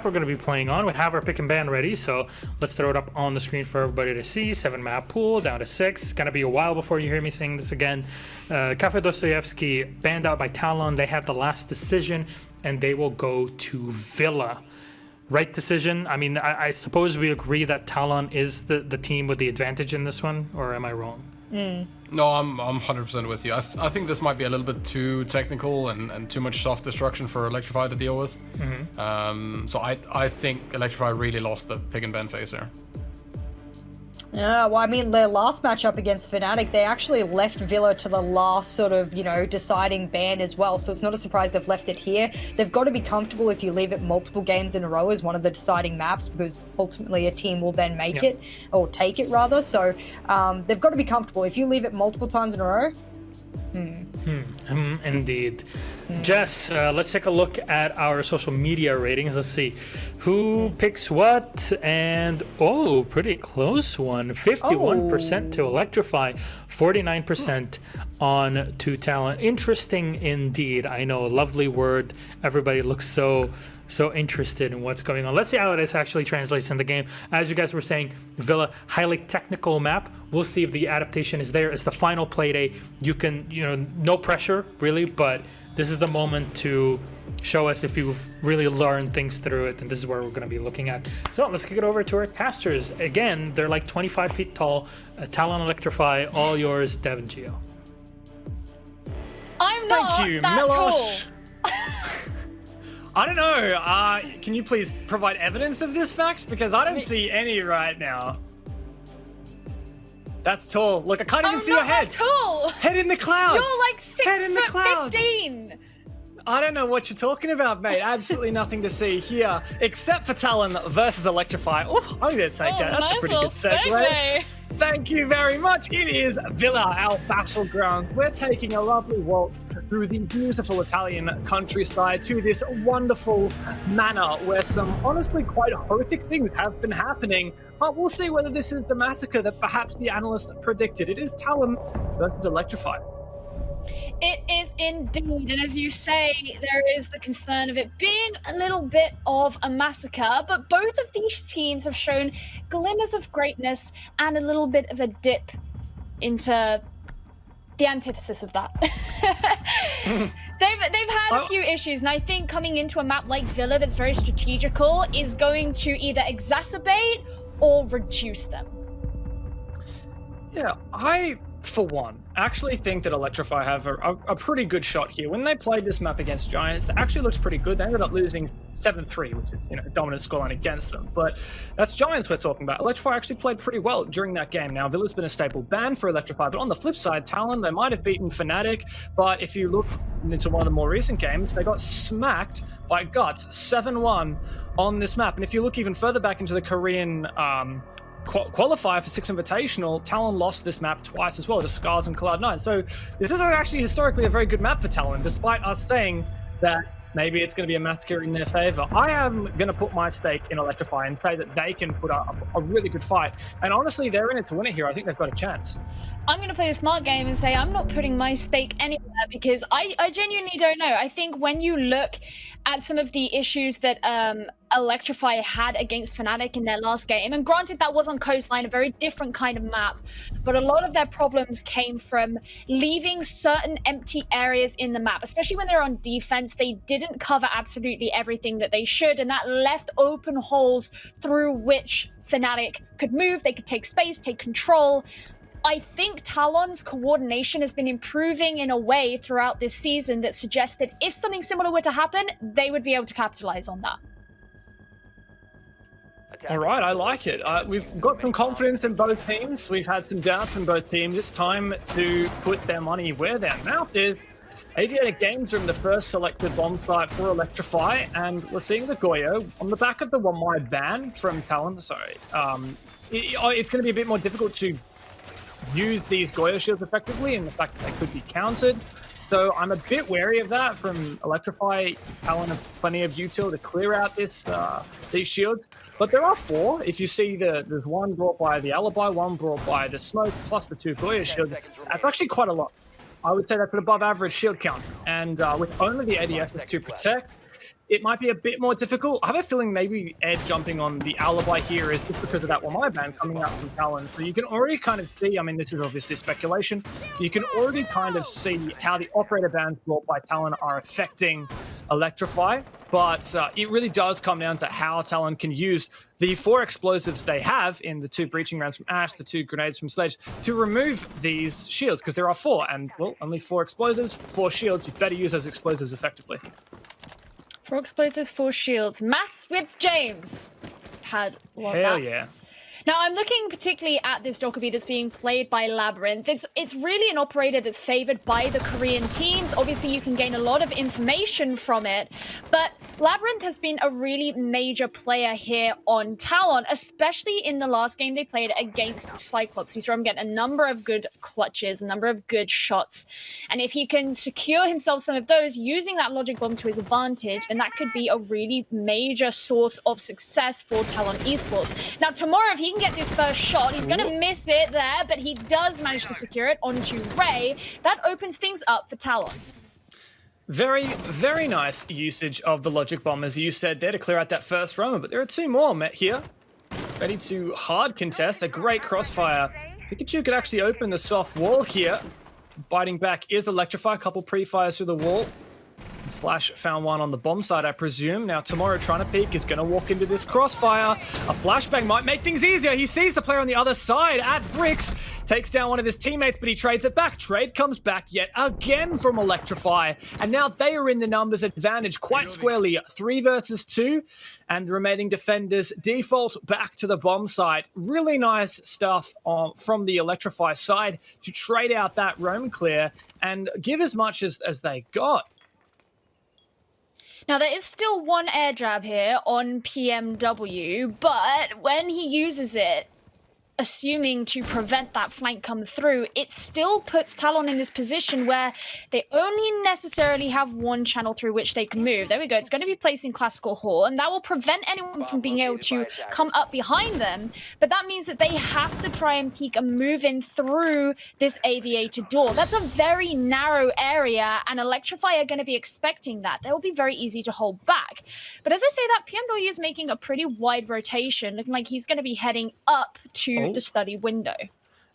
we're going to be playing on. We have our pick and ban ready, so let's throw it up on the screen for everybody to see. 7-map pool, down to 6. It's going to be a while before you hear me saying this again. Cafe Dostoyevsky banned out by Talon. They have the last decision, and they will go to Villa. Right decision? I mean, I suppose we agree that Talon is the team with the advantage in this one, or am I wrong? No, I'm 100% with you. I think this might be a little bit too technical and too much soft destruction for Electrify to deal with. So I think Electrify really lost the pick and ban phase there. Yeah, well, I mean, their last matchup against Fnatic, they actually left Villa to the last sort of, you know, deciding ban as well. So it's not a surprise they've left it here. They've got to be comfortable if you leave it multiple games in a row as one of the deciding maps, because ultimately a team will then make it, or take it rather. So they've got to be comfortable. If you leave it multiple times in a row, indeed. Jess, let's take a look at our social media ratings. Let's see who picks what, and oh, pretty close one. 51% to Electrify, 49% on to Talon. Interesting indeed. I know, a lovely word. Everybody looks so interested in what's going on. Let's see how this actually translates in the game. As you guys were saying, Villa, highly technical map. We'll see if the adaptation is there. It's the final Playday. You can, you know, no pressure really, but this is the moment to show us if you've really learned things through it, and this is where we're going to be looking at. So let's kick it over to our casters. Again, they're like 25 feet tall. Talon, Electrify, all yours, Dev and Gio. I'm not Thank you, that Milosh. tall. I don't know. Can you please provide evidence of this fact? Because I don't see any right now. That's tall. Look, I can't even see your head. Tall. Head in the clouds. You're like 6 Head in the foot clouds. 15. I don't know what you're talking about, mate. Absolutely nothing to see here, except for Talon versus Electrify. Oh, I'm going to take that. That's nice a pretty good segue. Thank you very much. It is Villa, our battlegrounds. We're taking a lovely waltz through the beautiful Italian countryside to this wonderful manor where some honestly quite horrific things have been happening. But we'll see whether this is the massacre that perhaps the analyst predicted. It is Talon versus Electrify. It is indeed, and as you say, there is the concern of it being a little bit of a massacre, but both of these teams have shown glimmers of greatness and a little bit of a dip into the antithesis of that. They've had a few issues, and I think coming into a map like Villa that's very strategical is going to either exacerbate or reduce them. Yeah, I, for one, actually think that Electrify have a pretty good shot here. When they played this map against Giants, it actually looks pretty good. They ended up losing 7-3, which is, you know, dominant scoreline against them. But that's Giants we're talking about. Electrify actually played pretty well during that game. Now, Villa's been a staple ban for Electrify, but on the flip side, Talon, they might have beaten Fnatic, but if you look into one of the more recent games, they got smacked by Guts 7-1 on this map. And if you look even further back into the Korean qualifier for 6 Invitational, Talon lost this map twice as well to Scars and Cloud9. So this is actually historically a very good map for Talon, despite us saying that maybe it's going to be a massacre in their favor. I am going to put my stake in Electrify and say that they can put up a really good fight. And honestly, they're in it to win it here. I think they've got a chance. I'm going to play a smart game and say I'm not putting my stake anywhere because I genuinely don't know. I think when you look at some of the issues that Electrify had against Fnatic in their last game, and granted that was on Coastline, a very different kind of map, but a lot of their problems came from leaving certain empty areas in the map, especially when they're on defense. They didn't cover absolutely everything that they should, and that left open holes through which Fnatic could move, they could take space, take control. I think Talon's coordination has been improving in a way throughout this season that suggests that if something similar were to happen, they would be able to capitalize on that. All right, I like it. We've got some confidence in both teams. We've had some doubts in both teams. It's time to put their money where their mouth is. Aviator Games are in the first selected bomb site for Electrify, and we're seeing the Goyo on the back of the 1-wide ban from Talon. Sorry, it's going to be a bit more difficult to use these Goyo shields effectively, and the fact that they could be countered. So I'm a bit wary of that from Electrify. Talon have plenty of util to clear out these shields. But there are 4. If you see there's 1 brought by the Alibi, 1 brought by the Smoke, plus the 2 Goyo shields. That's actually quite a lot. I would say that's an above average shield count. And with only the ADSs to protect, it might be a bit more difficult. I have a feeling maybe Ed jumping on the alibi here is just because of that one ban coming out from Talon. So you can already kind of see, I mean, this is obviously speculation. You can already kind of see how the operator bans brought by Talon are affecting Electrify. But it really does come down to how Talon can use the 4 explosives they have in the 2 breaching rounds from Ash, the 2 grenades from Sledge, to remove these shields, because there are 4, and, well, only 4 explosives, 4 shields. You better use those explosives effectively. 4 explosives, 4 shields. Maths with James. Hell yeah. Now, I'm looking particularly at this Dokkaebi that's being played by Labyrinth. It's really an operator that's favored by the Korean teams. Obviously, you can gain a lot of information from it, but Labyrinth has been a really major player here on Talon, especially in the last game they played against Cyclops. We saw him get a number of good clutches, a number of good shots, and if he can secure himself some of those using that logic bomb to his advantage, then that could be a really major source of success for Talon Esports. Now, tomorrow, if he can get this first shot, he's going to miss it there, but he does manage to secure it onto Ray. That opens things up for Talon. Very, very nice usage of the logic bomb, as you said there, to clear out that first roamer. But there are 2 more met here, ready to hard contest. A great crossfire. Pikachu could actually open the soft wall here. Biting back is Electrify. A couple pre-fires through the wall. Flash found one on the bomb side, I presume. Now, Tomorrow trying to peek is going to walk into this crossfire. A flashbang might make things easier. He sees the player on the other side at Bricks. Takes down one of his teammates, but he trades it back. Trade comes back yet again from Electrify. And now they are in the numbers advantage quite squarely. 3 versus 2. And the remaining defenders default back to the bomb site. Really nice stuff from the Electrify side to trade out that roam clear and give as much as they got. Now, there is still one air jab here on PMW, but when he uses it, assuming to prevent that flank come through, it still puts Talon in this position where they only necessarily have one channel through which they can move. There we go. It's going to be placed in Classical Hall, and that will prevent anyone from being able to come up behind them. But that means that they have to try and peek and move in through this aviator door. That's a very narrow area, and Electrify are going to be expecting that. They will be very easy to hold back. But as I say that, PMW is making a pretty wide rotation, looking like he's going to be heading up to the study window.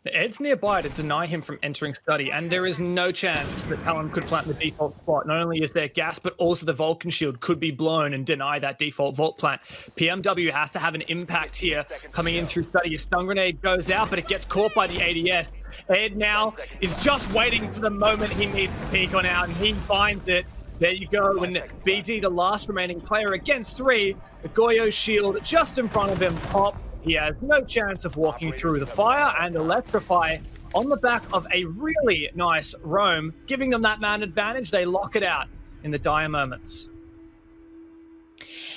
Ed's nearby to deny him from entering study, and there is no chance that Talon could plant the default spot. Not only is there gas, but also the Vulcan shield could be blown and deny that default vault plant. PMW has to have an impact here coming in through study. A stun grenade goes out, but it gets caught by the ADS. Ed now is just waiting for the moment he needs to peek on out, and he finds it. There you go, and BD, the last remaining player against 3, the Goyo shield just in front of him pops. He has no chance of walking through the fire, and Electrify on the back of a really nice roam, giving them that man advantage. They lock it out in the dire moments.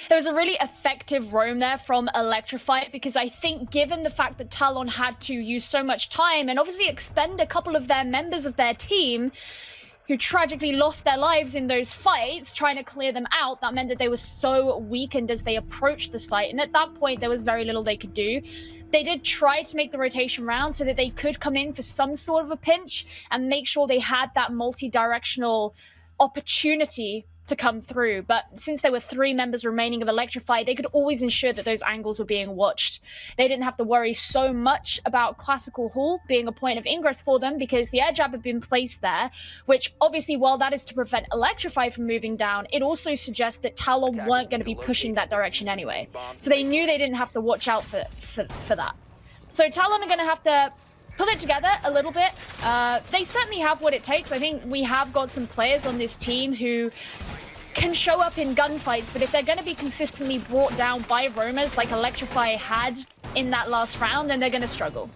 There was a really effective roam there from Electrify, because I think given the fact that Talon had to use so much time and obviously expend a couple of their members of their team who tragically lost their lives in those fights, trying to clear them out, that meant that they were so weakened as they approached the site. And at that point, there was very little they could do. They did try to make the rotation round so that they could come in for some sort of a pinch and make sure they had that multi-directional opportunity to come through. But since there were 3 members remaining of Electrify, they could always ensure that those angles were being watched. They didn't have to worry so much about Classical Hall being a point of ingress for them, because the air jab had been placed there, which obviously, while that is to prevent Electrify from moving down, it also suggests that Talon weren't going to be pushing that direction anyway. So they knew they didn't have to watch out for that. So Talon are going to have to pull it together a little bit. They certainly have what it takes. I think we have got some players on this team who can show up in gunfights, but if they're going to be consistently brought down by roamers like Electrify had in that last round, then they're going to struggle.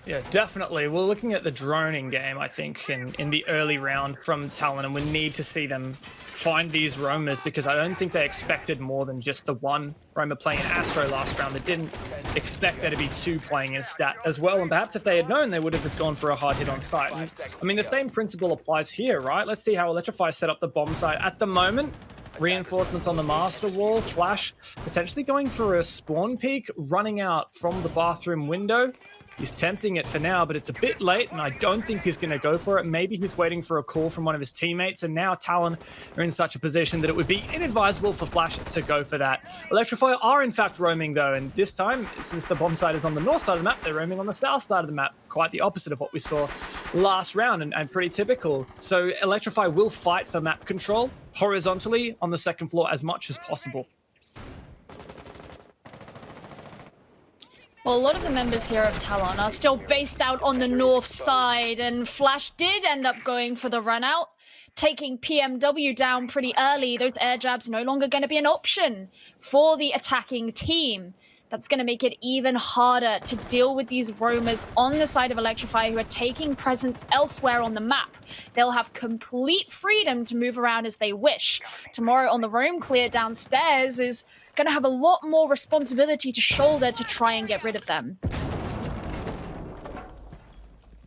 Yeah, definitely. We're looking at the droning game, I think, in the early round from Talon, and we need to see them find these roamers, because I don't think they expected more than just the one roamer playing in Astro last round. They didn't expect there to be 2 playing in stat as well, and perhaps if they had known, they would have just gone for a hard hit on site. And, I mean, the same principle applies here, right? Let's see how Electrify set up the bomb site. At the moment, reinforcements on the master wall. Flash potentially going for a spawn peek, running out from the bathroom window. He's tempting it for now, but it's a bit late, and I don't think he's going to go for it. Maybe he's waiting for a call from one of his teammates, and now Talon are in such a position that it would be inadvisable for Flash to go for that. Electrify are, in fact, roaming, though, and this time, since the bomb site is on the north side of the map, they're roaming on the south side of the map. Quite the opposite of what we saw last round, and pretty typical. So Electrify will fight for map control horizontally on the second floor as much as possible. Well, a lot of the members here of Talon are still based out on the north side, and Flash did end up going for the run out, taking PMW down pretty early. Those air jabs no longer going to be an option for the attacking team. That's going to make it even harder to deal with these roamers on the side of Electrify who are taking presence elsewhere on the map. They'll have complete freedom to move around as they wish. Tomorrow on the roam clear downstairs is going to have a lot more responsibility to shoulder to try and get rid of them.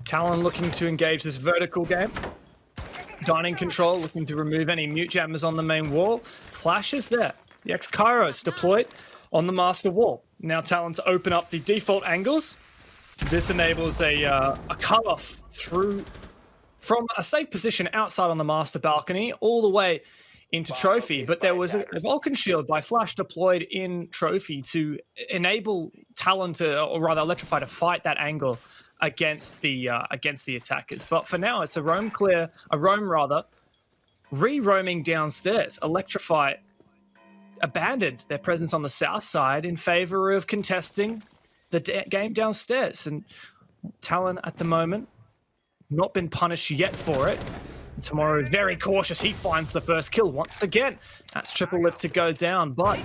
Talon looking to engage this vertical game. Dining control looking to remove any mute jammers on the main wall. Flash is there. The X-Kairos deployed on the master wall. Now Talon to open up the default angles. This enables a cut-off through from a safe position outside on the master balcony all the way into Trophy, but there was a Vulcan shield by Flash deployed in Trophy to enable Talon to, or rather Electrify, to fight that angle against the attackers. But for now, it's a roam rather, re-roaming downstairs. Electrify abandoned their presence on the south side in favor of contesting the game downstairs. And Talon at the moment, not been punished yet for it. And Tomorrow is very cautious. He finds the first kill once again. That's triple lift to go down, but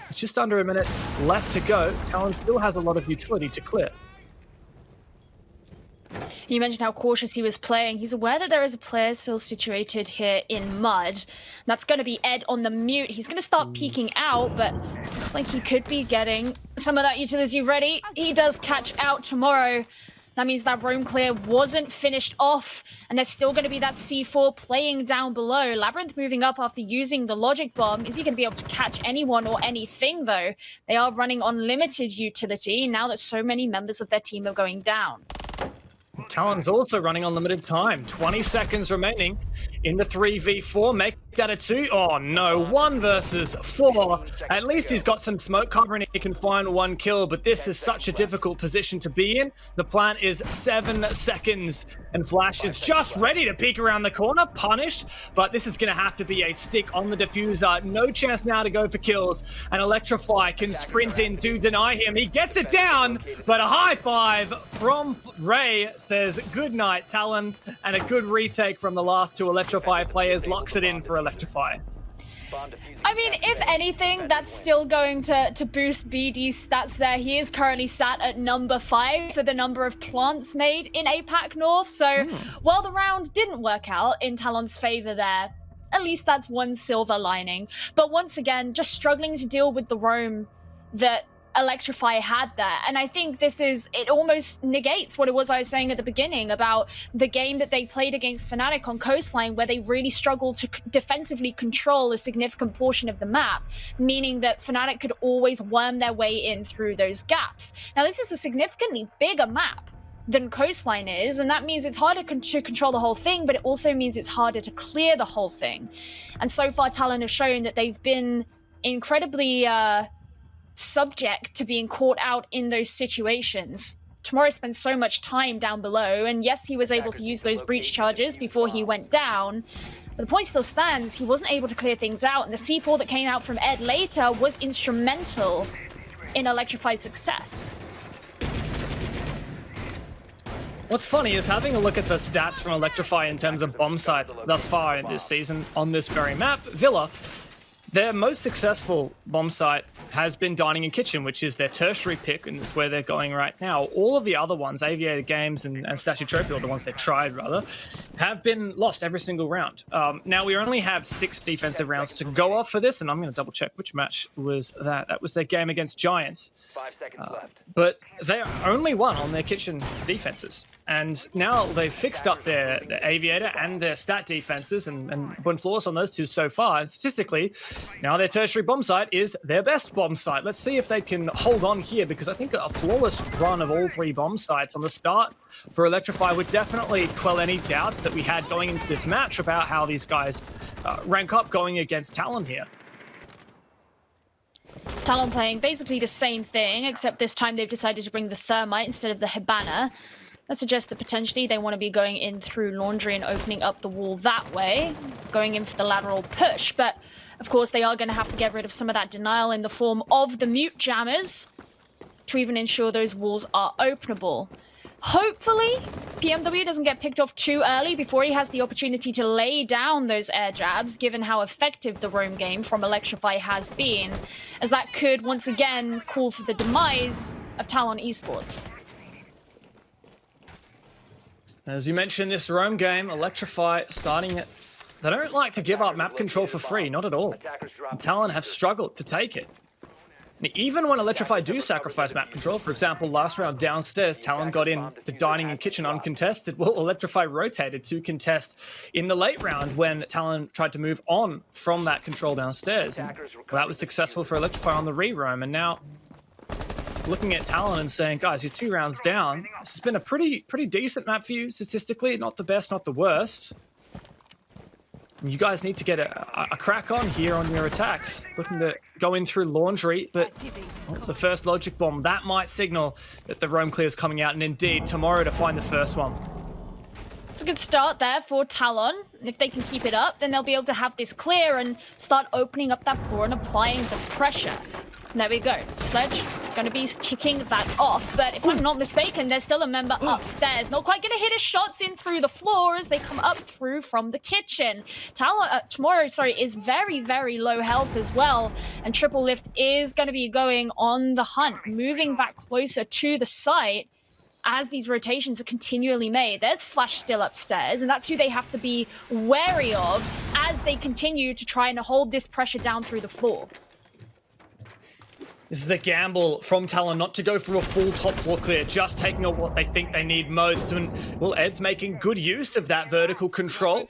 it's just under a minute left to go. Talon still has a lot of utility to clear. You mentioned how cautious he was playing. He's aware that there is a player still situated here in mud. That's going to be Ed on the mute. He's going to start peeking out, but looks like he could be getting some of that utility ready. He does catch out Tomorrow. That means that roam clear wasn't finished off, and there's still going to be that C4 playing down below. Labyrinth moving up after using the logic bomb. Is he going to be able to catch anyone or anything, though? They are running on limited utility now that so many members of their team are going down. Talon's also running on limited time. 20 seconds remaining in the 3v4. Make that a 2. Oh no, 1 versus 4. At least he's got some smoke cover and he can find 1 kill, but this is such a difficult position to be in. The plan is 7 seconds, and Flash is just ready to peek around the corner, punished, but this is going to have to be a stick on the diffuser. No chance now to go for kills, and Electrify can sprint in to deny him. He gets it down, but a high five from Ray says good night, Talon, and a good retake from the last 2 Electrify players locks it in for Electrify. I mean, if anything, that's still going to boost BD's stats there. He is currently sat at number 5 for the number of plants made in APAC North. So while the round didn't work out in Talon's favor there, at least that's one silver lining. But once again, just struggling to deal with the roam that Electrify had there. And I think it almost negates what it was I was saying at the beginning about the game that they played against Fnatic on Coastline, where they really struggled to defensively control a significant portion of the map, meaning that Fnatic could always worm their way in through those gaps. Now, this is a significantly bigger map than Coastline is, and that means it's harder to control the whole thing, but it also means it's harder to clear the whole thing. And so far, Talon have shown that they've been incredibly subject to being caught out in those situations. Tomorrow spent so much time down below, and yes, he was able to use those breach charges before he went down, but the point still stands, he wasn't able to clear things out, and the C4 that came out from Ed later was instrumental in Electrify's success. What's funny is having a look at the stats from Electrify in terms of bomb sites thus far in this season on this very map, Villa, their most successful bomb site has been Dining and Kitchen, which is their tertiary pick, and it's where they're going right now. All of the other ones, Aviator Games and Statue Trophy, or the ones they tried rather, have been lost every single round. Now, we only have 6 defensive rounds to go off for this, and I'm going to double check which match was that. That was their game against Giants. 5 seconds left. But they only won on their kitchen defenses. And now they've fixed up their Aviator and their stat defenses and been flawless on those two so far. And statistically, now their tertiary bomb site is their best bomb site. Let's see if they can hold on here, because I think a flawless run of all 3 bomb sites on the start for Electrify would definitely quell any doubts that we had going into this match about how these guys rank up going against Talon here. Talon playing basically the same thing, except this time they've decided to bring the Thermite instead of the Hibana. That suggests that potentially they want to be going in through Laundry and opening up the wall that way, going in for the lateral push. But, of course, they are going to have to get rid of some of that denial in the form of the mute jammers to even ensure those walls are openable. Hopefully, PMW doesn't get picked off too early before he has the opportunity to lay down those air jabs, given how effective the roam game from Electrify has been, as that could once again call for the demise of Talon Esports. As you mentioned, this roam game, Electrify starting it. They don't like to give up map control for free, not at all. And Talon have struggled to take it. And even when Electrify do sacrifice map control, for example, last round downstairs, Talon got in to dining and kitchen uncontested. Well, Electrify rotated to contest in the late round when Talon tried to move on from that control downstairs. And that was successful for Electrify on the re-roam. And now looking at Talon and saying, guys, you're 2 rounds down. This has been a pretty decent map for you statistically. Not the best, not the worst. And you guys need to get a crack on here on your attacks. Looking to go in through Laundry, but the first logic bomb, that might signal that the roam clear is coming out, and indeed tomorrow to find the first one. It's a good start there for Talon. And if they can keep it up, then they'll be able to have this clear and start opening up that floor and applying the pressure. There we go. Sledge going to be kicking that off. But if I'm not mistaken, there's still a member upstairs. Not quite going to hit his shots in through the floor as they come up through from the kitchen. Tomorrow, is very, very low health as well. And Triple Lift is going to be going on the hunt, moving back closer to the site as these rotations are continually made. There's Flash still upstairs, and that's who they have to be wary of as they continue to try and hold this pressure down through the floor. This is a gamble from Talon not to go for a full top floor clear, just taking on what they think they need most. And, well, Ed's making good use of that vertical control.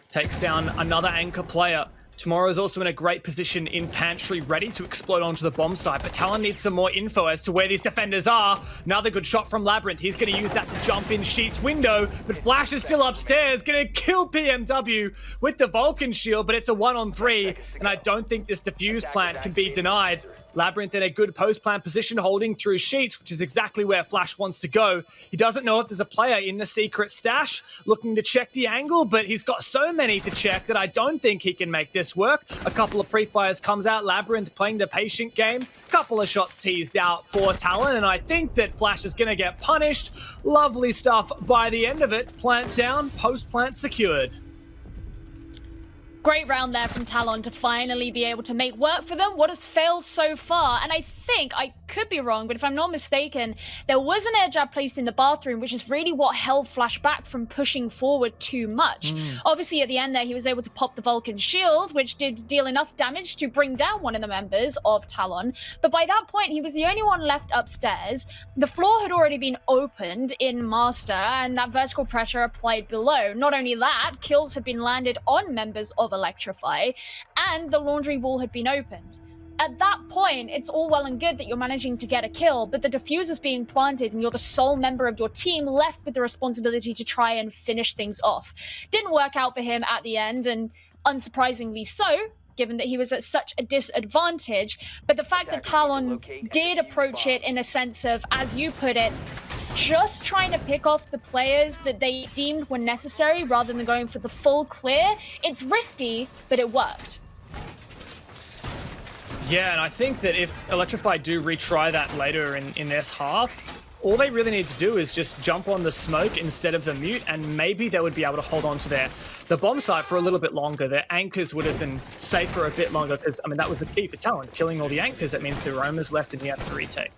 Takes down another anchor player. Tomorrow is also in a great position in Pantry, ready to explode onto the bomb site, but Talon needs some more info as to where these defenders are. Another good shot from Labyrinth. He's going to use that to jump in Sheet's window, but Flash is still upstairs, going to kill PMW with the Vulcan shield, but it's a 1-on-3, and I don't think this defuse plant can be denied. Labyrinth in a good post-plant position, holding through Sheets, which is exactly where Flash wants to go. He doesn't know if there's a player in the secret stash looking to check the angle, but he's got so many to check that I don't think he can make this work. A couple of pre-fires comes out, Labyrinth playing the patient game. Couple of shots teased out for Talon, and I think that Flash is going to get punished. Lovely stuff by the end of it. Plant down, post-plant secured. Great round there from Talon to finally be able to make work for them what has failed so far. And I think, I could be wrong, but if I'm not mistaken, there was an air jab placed in the bathroom, which is really what held Flash back from pushing forward too much. Obviously, at the end there, he was able to pop the Vulcan shield, which did deal enough damage to bring down one of the members of Talon. But by that point, he was the only one left upstairs. The floor had already been opened in Master, and that vertical pressure applied below. Not only that, kills had been landed on members of Electrify, and the laundry wall had been opened. At that point, it's all well and good that you're managing to get a kill, but the diffuser's being planted and you're the sole member of your team left with the responsibility to try and finish things off. Didn't work out for him at the end, and unsurprisingly so, given that he was at such a disadvantage. But the fact that Talon did approach it in a sense of, as you put it, just trying to pick off the players that they deemed were necessary rather than going for the full clear, it's risky, but it worked. Yeah, and I think that if Electrify do retry that later in this half, all they really need to do is just jump on the smoke instead of the mute, and maybe they would be able to hold on to the bomb site for a little bit longer. Their anchors would have been safe for a bit longer, because, I mean, that was the key for Talon. Killing all the anchors, that means the roamers left and he has to retake.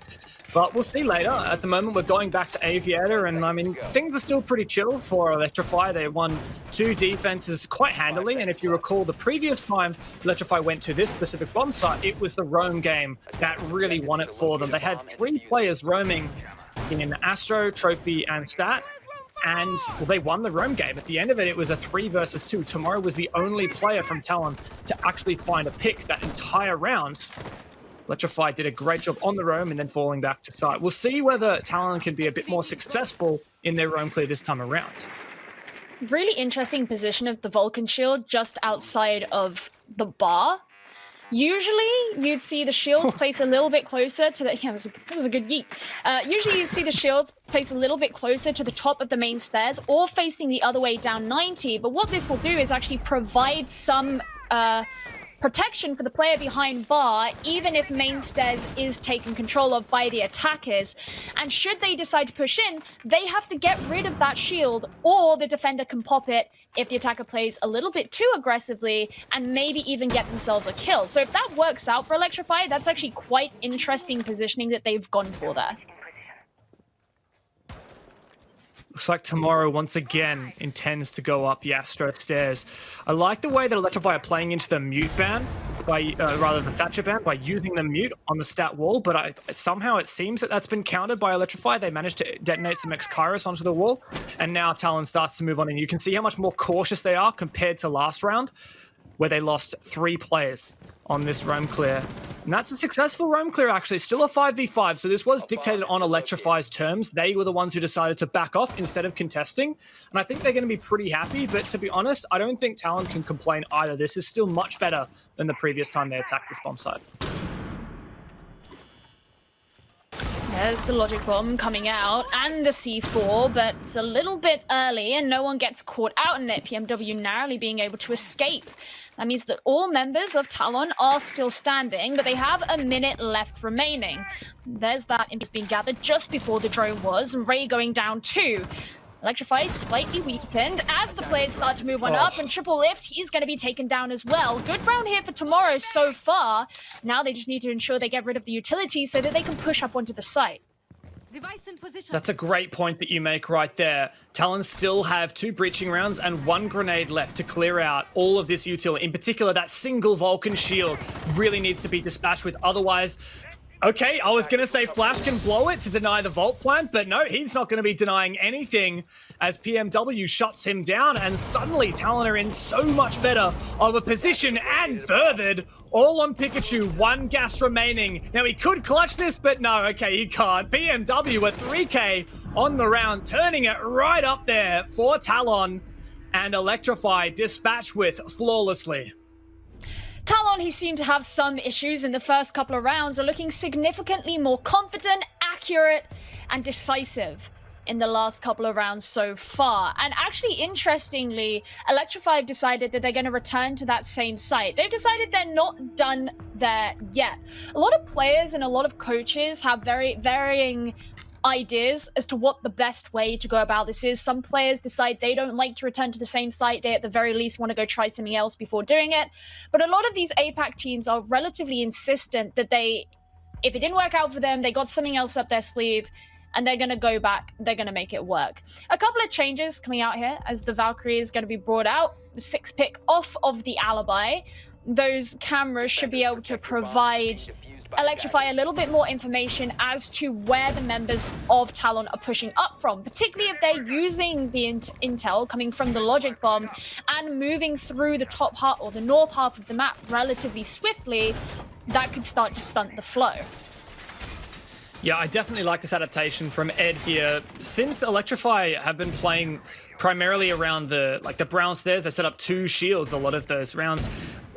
But we'll see later. At the moment, we're going back to Aviator, and I mean, things are still pretty chill for Electrify. They won 2 defenses quite handily, and if you recall, the previous time Electrify went to this specific bomb site, it was the roam game that really won it for them. They had 3 players roaming in Astro, Trophy, and Stat. and well, they won the roam game. At the end of it, it was a 3 versus 2. Tomorrow was the only player from Talon to actually find a pick that entire round. Electrify did a great job on the roam and then falling back to side. We'll see whether Talon can be a bit more successful in their roam clear this time around. Really interesting position of the Vulcan shield just outside of the bar. Usually, you'd see the shields placed a little bit closer to the... Yeah, it was a good yeet. Usually, you'd see the shields placed a little bit closer to the top of the main stairs or facing the other way down 90. But what this will do is actually provide some protection for the player behind bar, even if main stairs is taken control of by the attackers. And should they decide to push in, they have to get rid of that shield, or the defender can pop it if the attacker plays a little bit too aggressively and maybe even get themselves a kill. So if that works out for Electrify, that's actually quite interesting positioning that they've gone for there. Looks like Tomorrow once again intends to go up the Astro stairs. I like the way that Electrify are playing into the mute ban, by rather the Thatcher ban, by using the mute on the stat wall, but somehow it seems that that's been countered by Electrify. They managed to detonate some X-Kairos onto the wall, and now Talon starts to move on, and you can see how much more cautious they are compared to last round, where they lost 3 players on this roam clear. And that's a successful roam clear, actually. Still a 5v5, so this was dictated on Electrify's terms. They were the ones who decided to back off instead of contesting. And I think they're going to be pretty happy, but to be honest, I don't think Talon can complain either. This is still much better than the previous time they attacked this bomb site. There's the logic bomb coming out and the C4, but it's a little bit early and no one gets caught out in it. PMW narrowly being able to escape. That means that all members of Talon are still standing, but they have a minute left remaining. There's that image being gathered just before the drone was, and Ray going down too. Electrify slightly weakened as the players start to move on up, and Triple Lift, he's going to be taken down as well. Good round here for Tomorrow so far. Now they just need to ensure they get rid of the utility so that they can push up onto the site. Device in position. That's a great point that you make right there. Talon still have 2 breaching rounds and 1 grenade left to clear out all of this utility. In particular, that single Vulcan shield really needs to be dispatched with. Otherwise, okay, I was going to say Flash can blow it to deny the Vault plant, but no, he's not going to be denying anything as PMW shuts him down, and suddenly Talon are in so much better of a position and furthered. All on Pikachu, 1 gas remaining. Now he could clutch this, but no, okay, he can't. PMW at 3k on the round, turning it right up there for Talon, and Electrify dispatched with flawlessly. Talon, he seemed to have some issues in the first couple of rounds, are looking significantly more confident, accurate, and decisive in the last couple of rounds so far. And actually, interestingly, Electrify have decided that they're going to return to that same site. They've decided they're not done there yet. A lot of players and a lot of coaches have very varying ideas as to what the best way to go about this is. Some players decide they don't like to return to the same site. They at the very least want to go try something else before doing it. But a lot of these APAC teams are relatively insistent that if it didn't work out for them, they got something else up their sleeve, and they're going to go back, they're going to make it work. A couple of changes coming out here as the Valkyrie is going to be brought out. The 6 pick off of the alibi. Those cameras should be able to provide Electrify a little bit more information as to where the members of Talon are pushing up from, particularly if they're using the intel coming from the logic bomb and moving through the top half or the north half of the map relatively swiftly. That could start to stunt the flow. Yeah, I definitely like this adaptation from Ed here. Since Electrify have been playing primarily around the brown stairs, they set up 2 shields a lot of those rounds.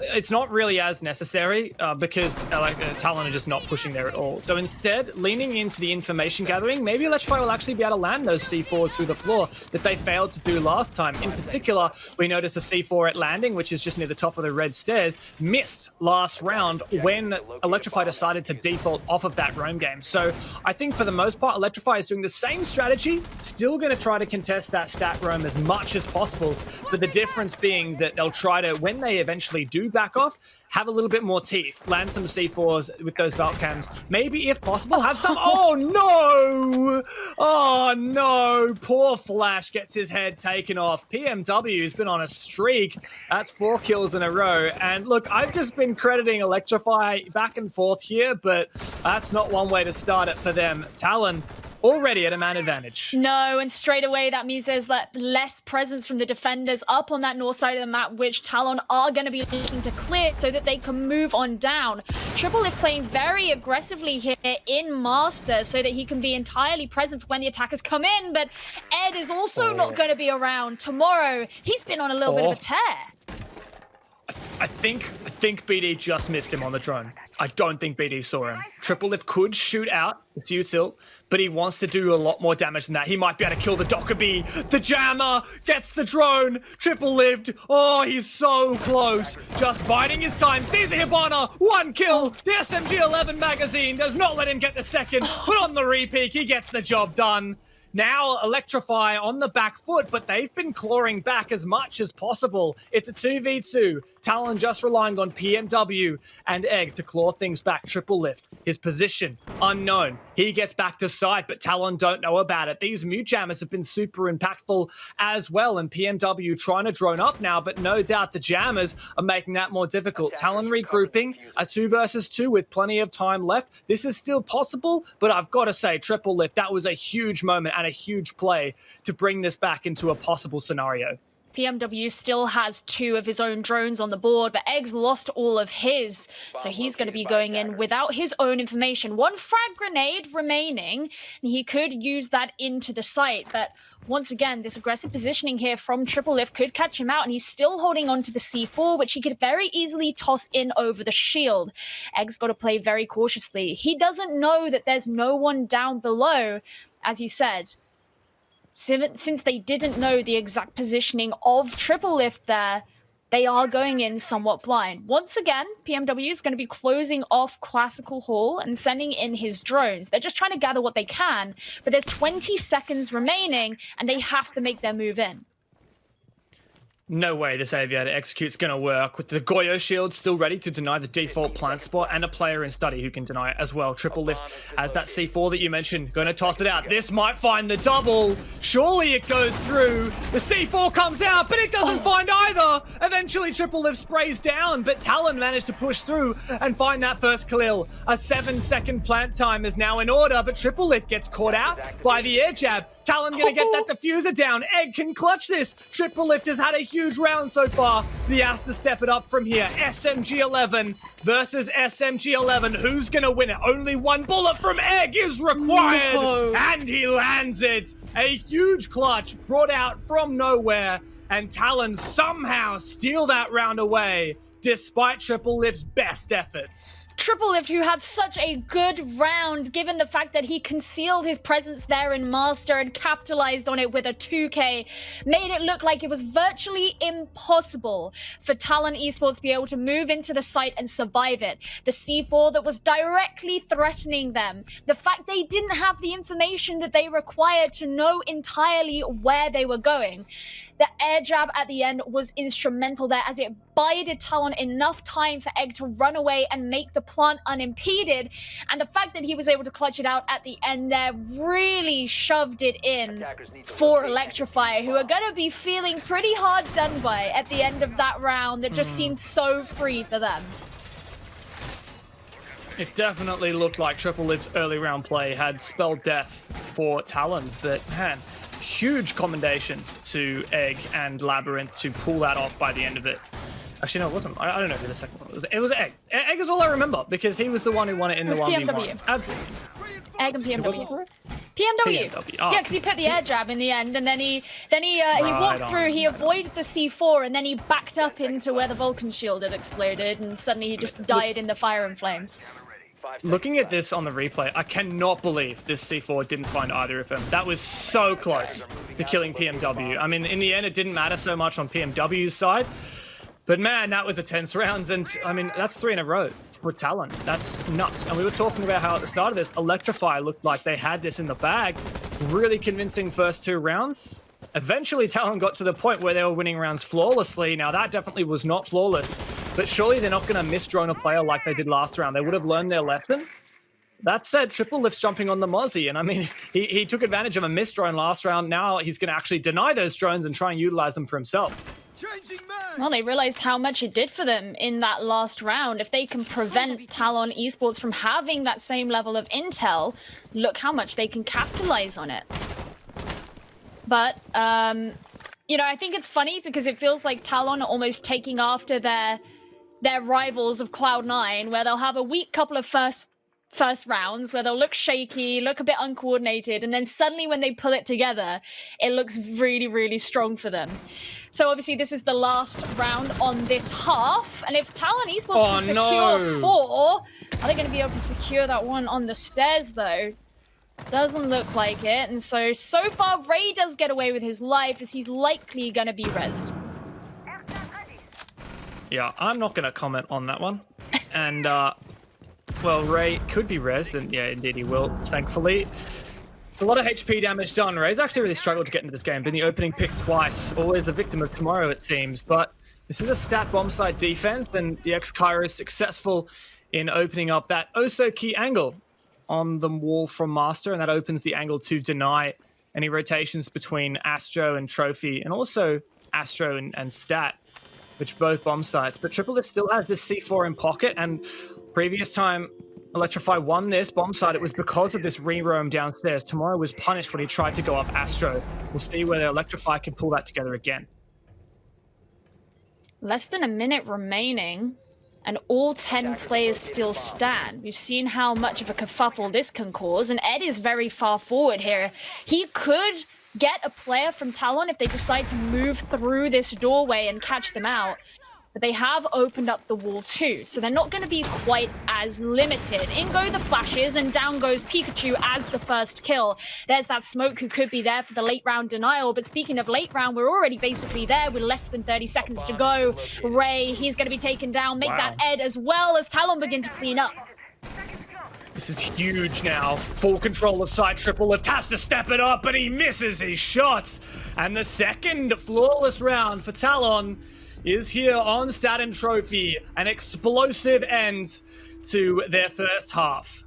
It's not really as necessary because Talon are just not pushing there at all. So instead, leaning into the information gathering, maybe Electrify will actually be able to land those C4s through the floor that they failed to do last time. In particular, we noticed a C4 at landing, which is just near the top of the red stairs, missed last round when Electrify decided to default off of that roam game. So I think for the most part, Electrify is doing the same strategy, still going to try to contest that stat roam as much as possible, but the difference being that they'll try to, when they eventually do back off, have a little bit more teeth, land some C4s with those Vault cams, maybe if possible have some... Oh no! Oh no! Poor Flash gets his head taken off. PMW's been on a streak. That's 4 kills in a row, and look, I've just been crediting Electrify back and forth here, but that's not one way to start it for them. Talon already at a man advantage. No, and straight away that means there's less presence from the defenders up on that north side of the map, which Talon are going to be looking to clear so that they can move on down. Triple is playing very aggressively here in Master so that he can be entirely present for when the attackers come in, but Ed is also not going to be around tomorrow. He's been on a little bit of a tear. I think BD just missed him on the drone. I don't think BD saw him. Triple Lift could shoot out the util, but he wants to do a lot more damage than that. He might be able to kill the Dockerbee. The jammer gets the drone. Triple Lived. Oh, he's so close. Just biding his time. Sees the Hibana. 1 kill. The SMG-11 magazine does not let him get the second. But on the repeat, he gets the job done. Now Electrify on the back foot, but they've been clawing back as much as possible. It's a 2v2. Talon just relying on PMW and Egg to claw things back. Triple Lift. His position, unknown. He gets back to side, but Talon don't know about it. These mute jammers have been super impactful as well, and PMW trying to drone up now, but no doubt the jammers are making that more difficult. Talon regrouping, a 2 versus 2 with plenty of time left. This is still possible, but I've got to say, Triple Lift, that was a huge moment and a huge play to bring this back into a possible scenario. PMW still has 2 of his own drones on the board, but Eggs lost all of his, so he's going to be going in without his own information. 1 frag grenade remaining, and he could use that into the site, but once again, this aggressive positioning here from Triple Lift could catch him out, and he's still holding on to the C4, which he could very easily toss in over the shield. Eggs got to play very cautiously. He doesn't know that there's no one down below, as you said. Since they didn't know the exact positioning of Triple Lift there, they are going in somewhat blind. Once again, PMW is going to be closing off Classical Hall and sending in his drones. They're just trying to gather what they can, but there's 20 seconds remaining, and they have to make their move in. No way this Aviator execute's going to work, with the Goyo shield still ready to deny the default plant spot, and a player in study who can deny it as well. Triple Lift has that C4 that you mentioned, going to toss it out. This might find the double. Surely it goes through. The C4 comes out, but it doesn't find either. Eventually Triple Lift sprays down, but Talon managed to push through and find that first kill. A 7-second plant time is now in order, but Triple Lift gets caught out by the air jab. Talon going to get that diffuser down. Egg can clutch this. Triple Lift has had a huge round so far. He has to step it up from here. SMG-11 versus SMG-11. Who's gonna win it? Only 1 bullet from Egg is required, and he lands it. A huge clutch brought out from nowhere, and Talon somehow steal that round away, despite Triple Lift's best efforts. Triple Lift, who had such a good round, given the fact that he concealed his presence there in Master and capitalized on it with a 2K, made it look like it was virtually impossible for Talon Esports to be able to move into the site and survive it. The C4 that was directly threatening them, the fact they didn't have the information that they required to know entirely where they were going. The air jab at the end was instrumental there, as it bided Talon enough time for Egg to run away and make the plant unimpeded, and the fact that he was able to clutch it out at the end there really shoved it in for Electrify, who are going to be feeling pretty hard done by at the end of that round that just seemed so free for them. It definitely looked like Triple Lift's early round play had spelled death for Talon, but man, huge commendations to Egg and Labyrinth to pull that off by the end of it. Actually, no, it wasn't. I don't know who the second one was. It was Egg. Egg is all I remember, because he was the one who won it in the 1v1. PMW. Egg and PMW. PMW. Oh. Yeah, because he put the air jab in the end, and then he walked through, he avoided the C4, and then he backed up into where the Vulcan shield had exploded, and suddenly he just died in the fire and flames. Looking at this on the replay, I cannot believe this C4 didn't find either of them. That was so close to killing PMW. I mean, in the end, it didn't matter so much on PMW's side. But man, that was a tense rounds, and I mean, that's 3 in a row for Talon. That's nuts. And we were talking about how at the start of this, Electrify looked like they had this in the bag. Really convincing first 2 rounds. Eventually, Talon got to the point where they were winning rounds flawlessly. Now, that definitely was not flawless, but surely they're not going to miss-drone a player like they did last round. They would have learned their lesson. That said, Triple Lift's jumping on the Mozzie, and I mean, he took advantage of a miss drone last round. Now he's going to actually deny those drones and try and utilize them for himself. Well, they realized how much it did for them in that last round. If they can prevent Talon Esports from having that same level of intel, look how much they can capitalize on it. But, you know, I think it's funny because it feels like Talon are almost taking after their rivals of Cloud9, where they'll have a weak couple of first rounds where they'll look shaky, look a bit uncoordinated, and then suddenly when they pull it together, it looks really, really strong for them. So obviously this is the last round on this half, and if Talon Esports can secure 4, are they going to be able to secure that one on the stairs though? Doesn't look like it, and so far Ray does get away with his life as he's likely going to be rezzed. Yeah, I'm not going to comment on that one. And, well, Ray could be rezzed, and yeah, indeed he will, thankfully. It's a lot of HP damage done. Ray's actually really struggled to get into this game. Been the opening pick twice. Always the victim of tomorrow, it seems. But this is a stat bomb site defense, and the ex-Kyra is successful in opening up that oh-so-key angle on the wall from Master, and that opens the angle to deny any rotations between Astro and Trophy, and also Astro and Stat, which both bomb sites. But Triple still has this C4 in pocket, and previous time Electrify won this bomb site, it was because of this re-roam downstairs. Tomorrow was punished when he tried to go up Astro. We'll see whether Electrify can pull that together again. Less than a minute remaining, and all 10 players still stand. We've seen how much of a kerfuffle this can cause, and Ed is very far forward here. He could get a player from Talon if they decide to move through this doorway and catch them out. But they have opened up the wall too, so they're not going to be quite as limited. In go the flashes, and down goes Pikachu as the first kill. There's that Smoke who could be there for the late round denial, but speaking of late round, we're already basically there with less than 30 seconds to go. Ray, he's going to be taken down. Make that Ed as well as Talon begin to clean up. This is huge now. Full control of side. Triple Lift has to step it up, but he misses his shots. And the second flawless round for Talon is here on Stat and Trophy. An explosive end to their first half.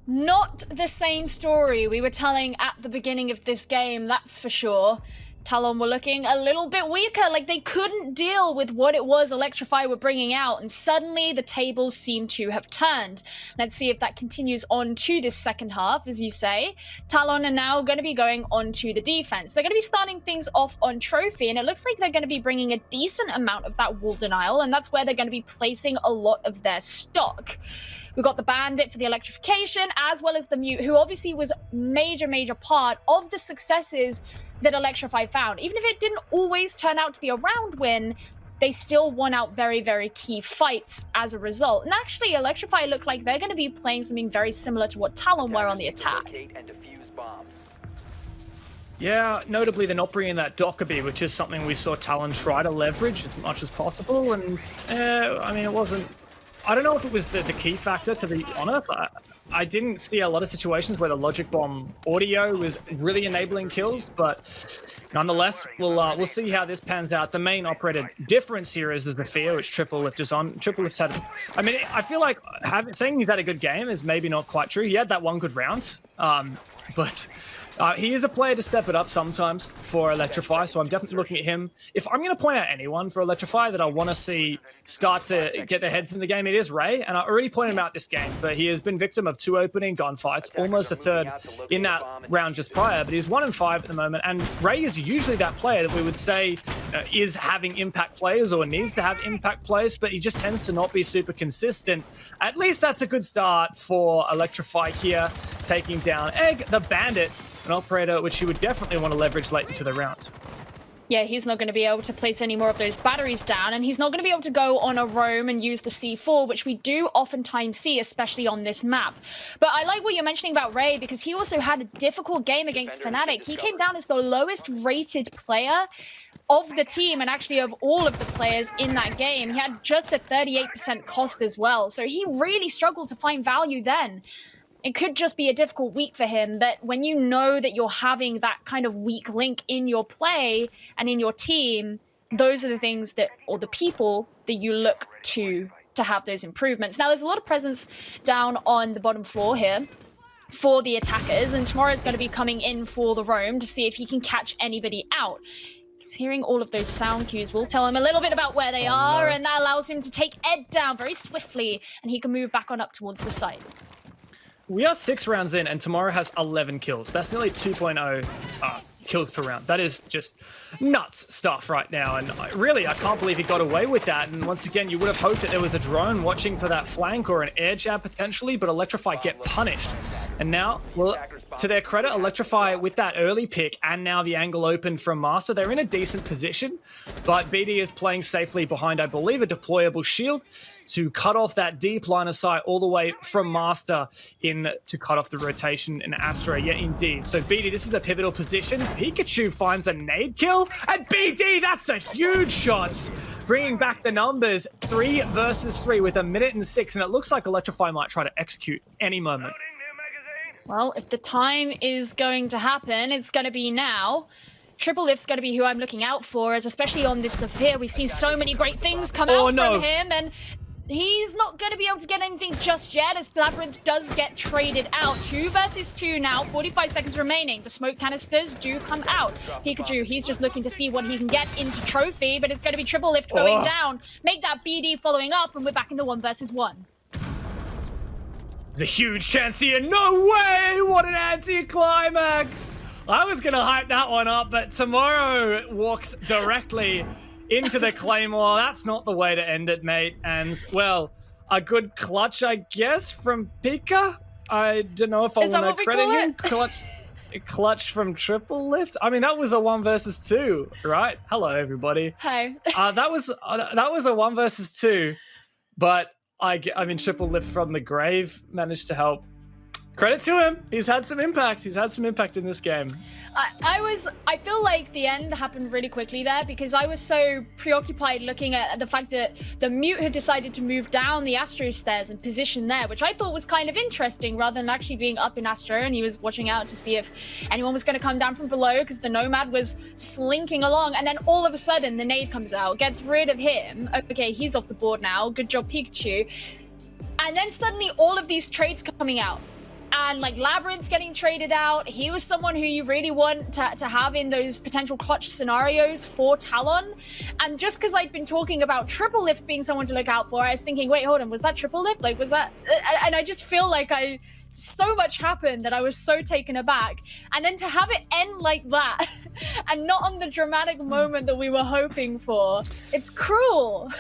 Not the same story we were telling at the beginning of this game, that's for sure. Talon were looking a little bit weaker, like they couldn't deal with what it was Electrify were bringing out, and suddenly the tables seem to have turned. Let's see if that continues on to this second half, as you say. Talon are now going to be going on to the defense. They're going to be starting things off on Trophy, and it looks like they're going to be bringing a decent amount of that wall denial, and that's where they're going to be placing a lot of their stock. We've got the Bandit for the electrification, as well as the Mute, who obviously was major part of the successes that Electrify found. Even if it didn't always turn out to be a round win, they still won out very key fights as a result. And actually, Electrify look like they're going to be playing something very similar to what Talon were on the attack. Yeah, notably they're not bringing that Dockerby, which is something we saw Talon try to leverage as much as possible. And, I mean, it wasn't... I don't know if it was the key factor, to be honest. I didn't see a lot of situations where the Logic Bomb audio was really enabling kills, but nonetheless, we'll see how this pans out. The main operator difference here is the Zephyr, which Triple Lift is on. Triple Lift's had... I mean, I feel like saying he's had a good game is maybe not quite true. He had that one good round, but... he is a player to step it up sometimes for Electrify, so I'm definitely looking at him. If I'm going to point out anyone for Electrify that I want to see start to get their heads in the game, it is Ray, and I already pointed him out this game, but he has been victim of 2 opening gunfights, almost a third in that round just prior, but he's 1-5 at the moment, and Ray is usually that player that we would say is having impact players or needs to have impact players, but he just tends to not be super consistent. At least that's a good start for Electrify here, taking down Egg, the Bandit, an operator which you would definitely want to leverage late into the round. Yeah, he's not going to be able to place any more of those batteries down, and he's not going to be able to go on a roam and use the C4, which we do oftentimes see, especially on this map. But I like what you're mentioning about Ray, because he also had a difficult game against Fnatic. He came down as the lowest rated player of the team, and actually of all of the players in that game. He had just a 38% cost as well, so he really struggled to find value then. It could just be a difficult week for him, but when you know that you're having that kind of weak link in your play and in your team, those are the things that, or the people that you look to have those improvements. Now, there's a lot of presence down on the bottom floor here for the attackers, and tomorrow's going to be coming in for the roam to see if he can catch anybody out. He's hearing all of those sound cues. We'll tell him a little bit about where they are, and that allows him to take Ed down very swiftly, and he can move back on up towards the site. We are 6 rounds in, and Tomorrow has 11 kills. That's nearly 2.0 kills per round. That is just nuts stuff right now. And I can't believe he got away with that. And once again, you would have hoped that there was a drone watching for that flank or an air jab potentially, but Electrify get punished. And now, well, to their credit, Electrify with that early pick and now the angle open from Master, they're in a decent position, but BD is playing safely behind, I believe, a deployable shield to cut off that deep line of sight all the way from Master in to cut off the rotation in Astra. Yeah, indeed. So BD, this is a pivotal position. Pikachu finds a nade kill, and BD, that's a huge shot. Bringing back the numbers, 3 versus 3 with 1 minute and 6, and it looks like Electrify might try to execute any moment. Well, if the time is going to happen, it's going to be now. Triple Lift's going to be who I'm looking out for, as especially on this Zephyr, we've seen so many great things come out from him, and he's not going to be able to get anything just yet, as Labyrinth does get traded out. 2 versus 2 now, 45 seconds remaining. The smoke canisters do come out. Pikachu, he's just looking to see what he can get into Trophy, but it's going to be Triple Lift going down. Make that BD following up, and we're back in the 1 versus 1. There's a huge chance here. No way! What an anti-climax! I was going to hype that one up, but Tomorrow walks directly into the Claymore. That's not the way to end it, mate. And, well, a good clutch, I guess, from Pika. I don't know if I want to credit him. Clutch from Triple Lift. I mean, that was a 1 versus 2, right? Hello, everybody. Hi. That was a 1 versus 2, but I mean, Triple Lift from the grave managed to help. Credit to him. He's had some impact. He's had some impact in this game. I feel like the end happened really quickly there because I was so preoccupied looking at the fact that the Mute had decided to move down the Astro stairs and position there, which I thought was kind of interesting rather than actually being up in Astro, and he was watching out to see if anyone was going to come down from below because the Nomad was slinking along, and then all of a sudden the nade comes out, gets rid of him. Okay, he's off the board now. Good job, Pikachu. And then suddenly all of these trades coming out. And like Labyrinth getting traded out, he was someone who you really want to have in those potential clutch scenarios for Talon. And just because I'd been talking about Triple Lift being someone to look out for, I was thinking, wait, hold on, was that Triple Lift? Like, was that? And I just feel like so much happened that I was so taken aback. And then to have it end like that and not on the dramatic moment that we were hoping for, it's cruel.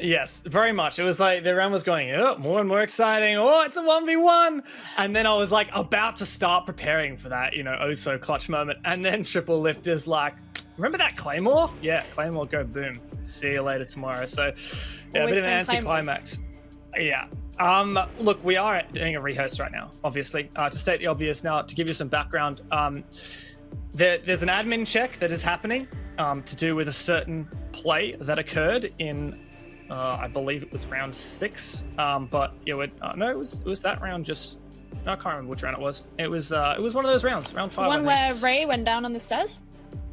Yes, very much. It was like the round was going, oh, more and more exciting. Oh, it's a 1v1. And then I was like about to start preparing for that, oh so clutch moment. And then Triple Lift is like, remember that Claymore? Yeah, Claymore, go boom. See you later tomorrow. So yeah, a bit of an anti-climax. Yeah. Look, we are doing a rehearse right now, obviously. To state the obvious now, to give you some background, there's an admin check that is happening to do with a certain play that occurred in I believe it was round 6, but yeah, no, it was that round. Just I can't remember which round it was. It was one of those rounds, round 5. One where Ray went down on the stairs.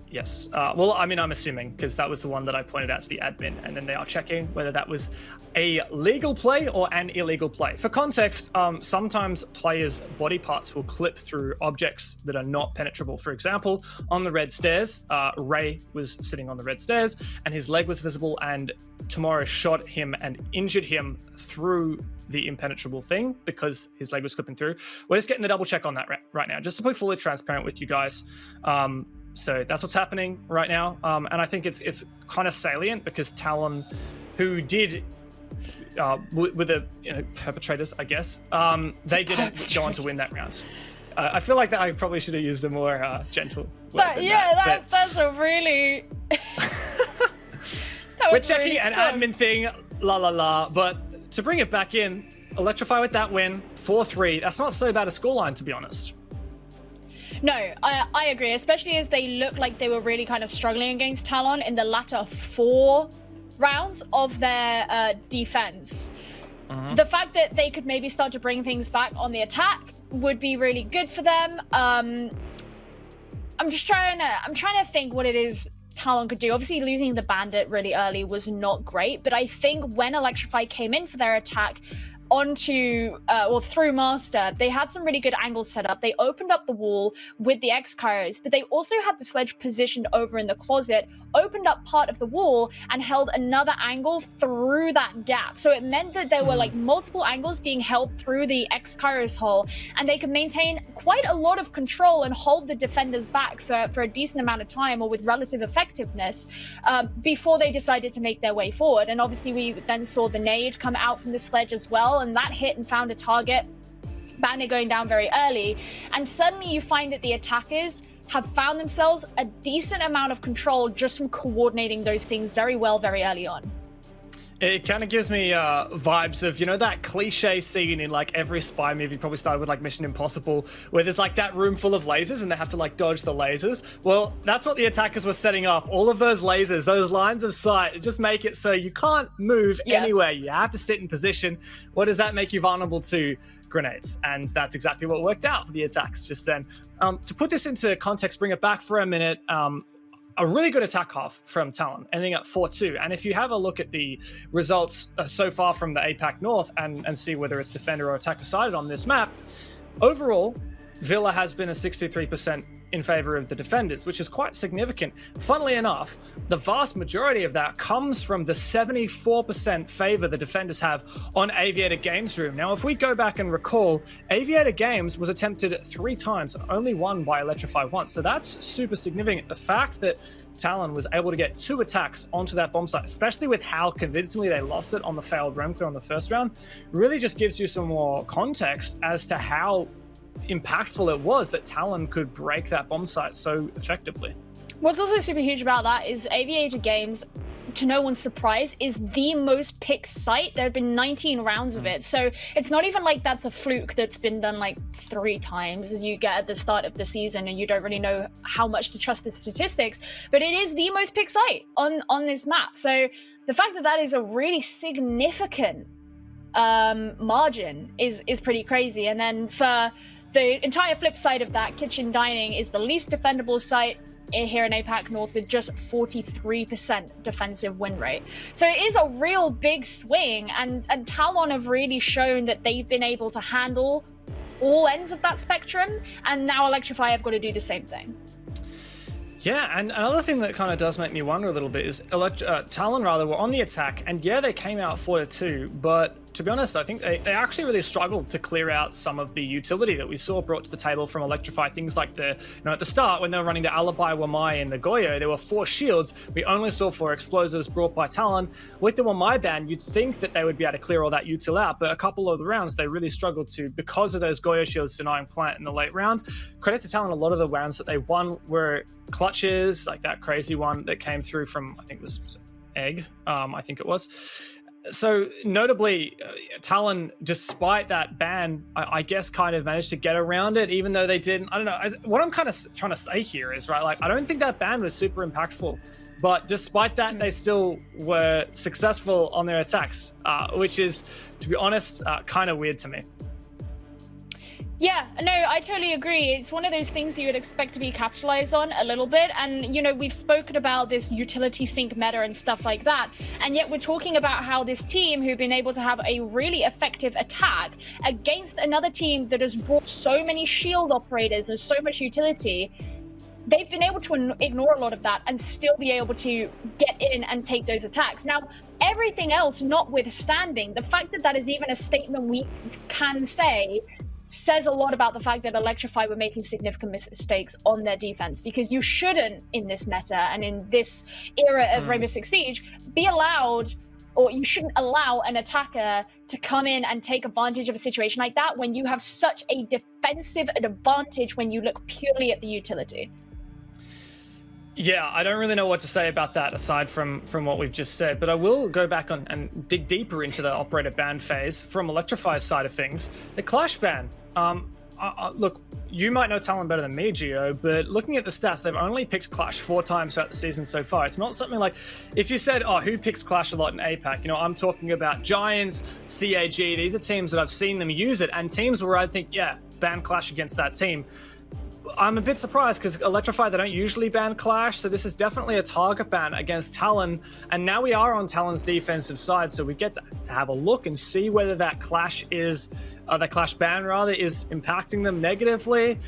Yes. Well, I mean, I'm assuming because that was the one that I pointed out to the admin, and then they are checking whether that was a legal play or an illegal play. For context, sometimes players' body parts will clip through objects that are not penetrable. For example, on the red stairs, Ray was sitting on the red stairs, and his leg was visible, and Tomorrow shot him and injured him through the impenetrable thing because his leg was clipping through. We're just getting the double check on that right now, just to be fully transparent with you guys. So that's what's happening right now, and I think it's kind of salient because Talon, who did with the perpetrators, I guess, they didn't go on to win that round. I feel like that I probably should have used a more gentle word. That's a really. We're checking really an admin thing, la. But to bring it back in, Electrify with that win, 4-3. That's not so bad a scoreline, to be honest. No, I agree, especially as they look like they were really kind of struggling against Talon in the latter 4 rounds of their defense. The fact that they could maybe start to bring things back on the attack would be really good for them. I'm trying to think what it is Talon could do. Obviously, losing the Bandit really early was not great, but I think when Electrify came in for their attack onto or through Master, they had some really good angles set up. They opened up the wall with the X-Kyros, but they also had the sledge positioned over in the closet, opened up part of the wall, and held another angle through that gap. So it meant that there were like multiple angles being held through the X-Kyros hole, and they could maintain quite a lot of control and hold the defenders back for a decent amount of time, or with relative effectiveness, before they decided to make their way forward. And obviously we then saw the nade come out from the sledge as well, and that hit and found a target. Bandit going down very early, and suddenly you find that the attackers have found themselves a decent amount of control just from coordinating those things very well very early on. It kind of gives me vibes of, you know, that cliche scene in like every spy movie, probably started with like Mission Impossible, where there's like that room full of lasers and they have to like dodge the lasers. Well, that's what the attackers were setting up. All of those lasers, those lines of sight, just make it so you can't move anywhere. You have to sit in position. What does that make you vulnerable to? Grenades. And that's exactly what worked out for the attacks just then. To put this into context, bring it back for a minute, a really good attack half from Talon, ending at 4-2. And if you have a look at the results so far from the APAC North and see whether it's defender or attacker sided on this map, overall, Villa has been a 63% in favor of the defenders, which is quite significant. Funnily enough, the vast majority of that comes from the 74% favor the defenders have on Aviator Games Room. Now, if we go back and recall, Aviator Games was attempted 3 times, only won by Electrify once. So that's super significant. The fact that Talon was able to get 2 attacks onto that bomb site, especially with how convincingly they lost it on the failed roam clear on the first round, really just gives you some more context as to how impactful it was that Talon could break that bomb site so effectively. What's also super huge about that is Aviator Games, to no one's surprise, is the most picked site. There have been 19 rounds of it, so it's not even like that's a fluke that's been done like 3 times as you get at the start of the season and you don't really know how much to trust the statistics, but it is the most picked site on this map. So the fact that that is a really significant margin is pretty crazy. And then for the entire flip side of that, Kitchen Dining is the least defendable site here in APAC North with just 43% defensive win rate. So it is a real big swing, and Talon have really shown that they've been able to handle all ends of that spectrum, and now Electrify have got to do the same thing. Yeah, and another thing that kind of does make me wonder a little bit is Talon were on the attack, and yeah, they came out 4-2, but to be honest, I think they actually really struggled to clear out some of the utility that we saw brought to the table from Electrify. Things like at the start, when they were running the Alibi, Wamai, and the Goyo, there were 4 shields. We only saw 4 explosives brought by Talon. With the Wamai ban, you'd think that they would be able to clear all that util out, but a couple of the rounds, they really struggled to, because of those Goyo shields denying plant in the late round. Credit to Talon, a lot of the rounds that they won were clutches, like that crazy one that came through from, I think it was Egg, I think it was. So notably, Talon, despite that ban, I guess kind of managed to get around it, even though they didn't. I don't know. What I'm kind of trying to say here is, right, like, I don't think that ban was super impactful, but despite that, they still were successful on their attacks, which is, to be honest, kind of weird to me. Yeah, no, I totally agree. It's one of those things you would expect to be capitalized on a little bit. And, you know, we've spoken about this utility sync meta and stuff like that. And yet we're talking about how this team, who've been able to have a really effective attack against another team that has brought so many shield operators and so much utility, they've been able to ignore a lot of that and still be able to get in and take those attacks. Now, everything else notwithstanding, the fact that that is even a statement we can say says a lot about the fact that Electrify were making significant mistakes on their defense, because you shouldn't, in this meta and in this era of Rainbow Six Siege, be allowed, or you shouldn't allow an attacker to come in and take advantage of a situation like that when you have such a defensive advantage when you look purely at the utility. Yeah, I don't really know what to say about that aside from what we've just said, but I will go back on and dig deeper into the operator ban phase from Electrify's side of things. The Clash ban. Look, you might know Talon better than me, Gio, but looking at the stats, they've only picked Clash 4 times throughout the season so far. It's not something like, if you said, oh, who picks Clash a lot in APAC? You know, I'm talking about Giants, CAG. These are teams that I've seen them use it, and teams where I think, yeah, ban Clash against that team. I'm a bit surprised because Electrify, they don't usually ban Clash, so this is definitely a target ban against Talon. And now we are on Talon's defensive side, so we get to have a look and see whether that Clash is, that Clash ban rather, is impacting them negatively.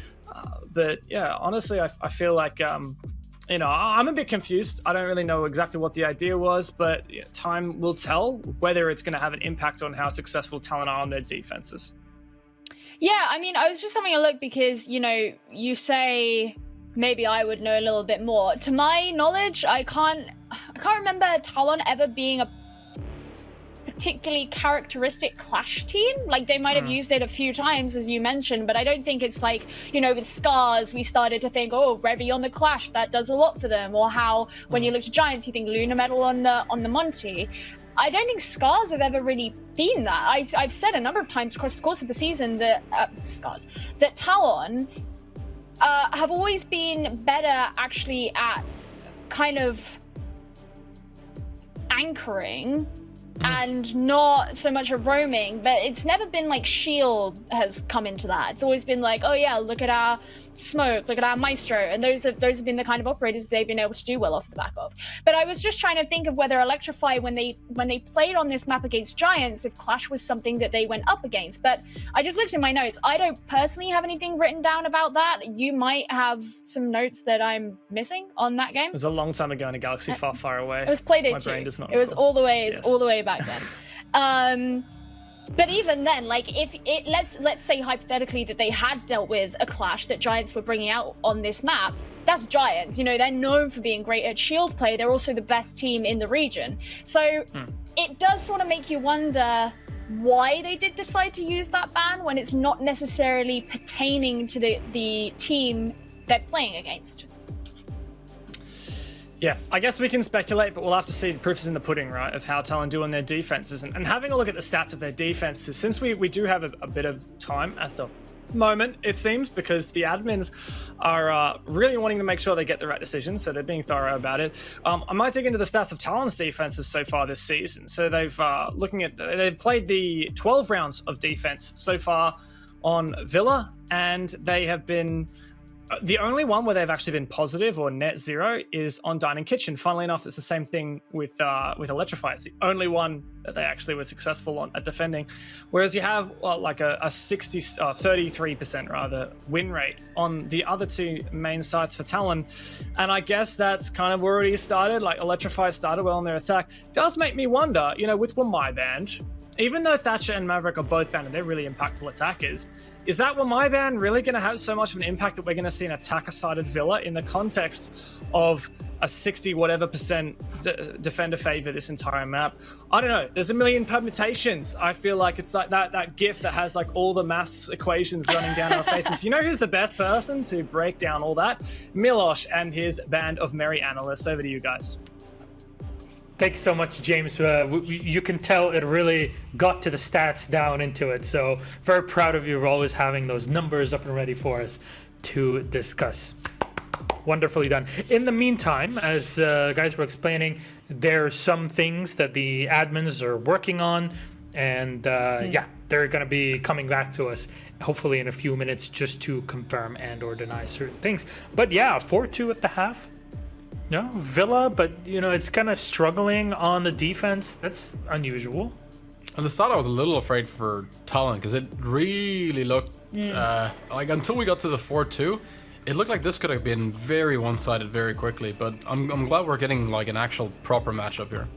But yeah, honestly, I feel like, you know, I'm a bit confused. I don't really know exactly what the idea was, but time will tell whether it's going to have an impact on how successful Talon are on their defenses. Yeah, I mean, I was just having a look because, you know, you say maybe I would know a little bit more. To my knowledge, I can't remember Talon ever being a particularly characteristic Clash team. Like, they might have used it a few times, as you mentioned, but I don't think it's like, you know, with Scars, we started to think, oh, Revy on the Clash, that does a lot for them. Or how, when you look to Giants, you think Lunar Metal on the Monty. I don't think Scars have ever really been that. I've said a number of times across the course of the season that that Talon have always been better actually at kind of anchoring and not so much a roaming, but it's never been like Shield has come into that. It's always been like, oh yeah, look at our Smoke, look at our Maestro, and those have been the kind of operators they've been able to do well off the back of. But I was just trying to think of whether Electrify, when they played on this map against Giants, if Clash was something that they went up against. But I just looked at my notes. I don't personally have anything written down about that. You might have some notes that I'm missing on that game. It was a long time ago in a galaxy far, far away. It was Playday My 2. brain does not It was recall. all the way back then. But even then, like, if it let's say hypothetically that they had dealt with a Clash that Giants were bringing out on this map, that's Giants. You know, they're known for being great at shield play. They're also the best team in the region. So it does sort of make you wonder why they did decide to use that ban when it's not necessarily pertaining to the team they're playing against. Yeah, I guess we can speculate, but we'll have to see. The proof is in the pudding, right, of how Talon do on their defenses. And having a look at the stats of their defenses, since we do have a bit of time at the moment, it seems, because the admins are really wanting to make sure they get the right decisions, so they're being thorough about it. I might dig into the stats of Talon's defenses so far this season. So they've they've played the 12 rounds of defense so far on Villa, and they have been... The only one where they've actually been positive or net zero is on Dining Kitchen. Funnily enough, it's the same thing with Electrify. It's the only one that they actually were successful on at defending. Whereas you have like a 33% rather win rate on the other two main sites for Talon. And I guess that's kind of already started. Like, Electrify started well on their attack. Does make me wonder, you know, with my band, even though Thatcher and Maverick are both banned and they're really impactful attackers, is that my ban really going to have so much of an impact that we're going to see an attacker-sided Villa in the context of a 60% defender favor this entire map? I don't know. There's a million permutations. I feel like it's like that GIF that has like all the maths equations running down our faces. You know who's the best person to break down all that? Milosh and his band of merry analysts. Over to you guys. Thank you so much, James. You can tell it really got to the stats down into it. So very proud of you for always having those numbers up and ready for us to discuss. Wonderfully done. In the meantime, as guys were explaining, there are some things that the admins are working on. And yeah, they're going to be coming back to us hopefully in a few minutes just to confirm and or deny certain things. But yeah, 4-2 at the half. No, Villa, but you know, it's kind of struggling on the defense. That's unusual. At the start, I was a little afraid for Talon because it really looked like, until we got to the 4-2, it looked like this could have been very one-sided very quickly. But I'm glad we're getting like an actual proper matchup here.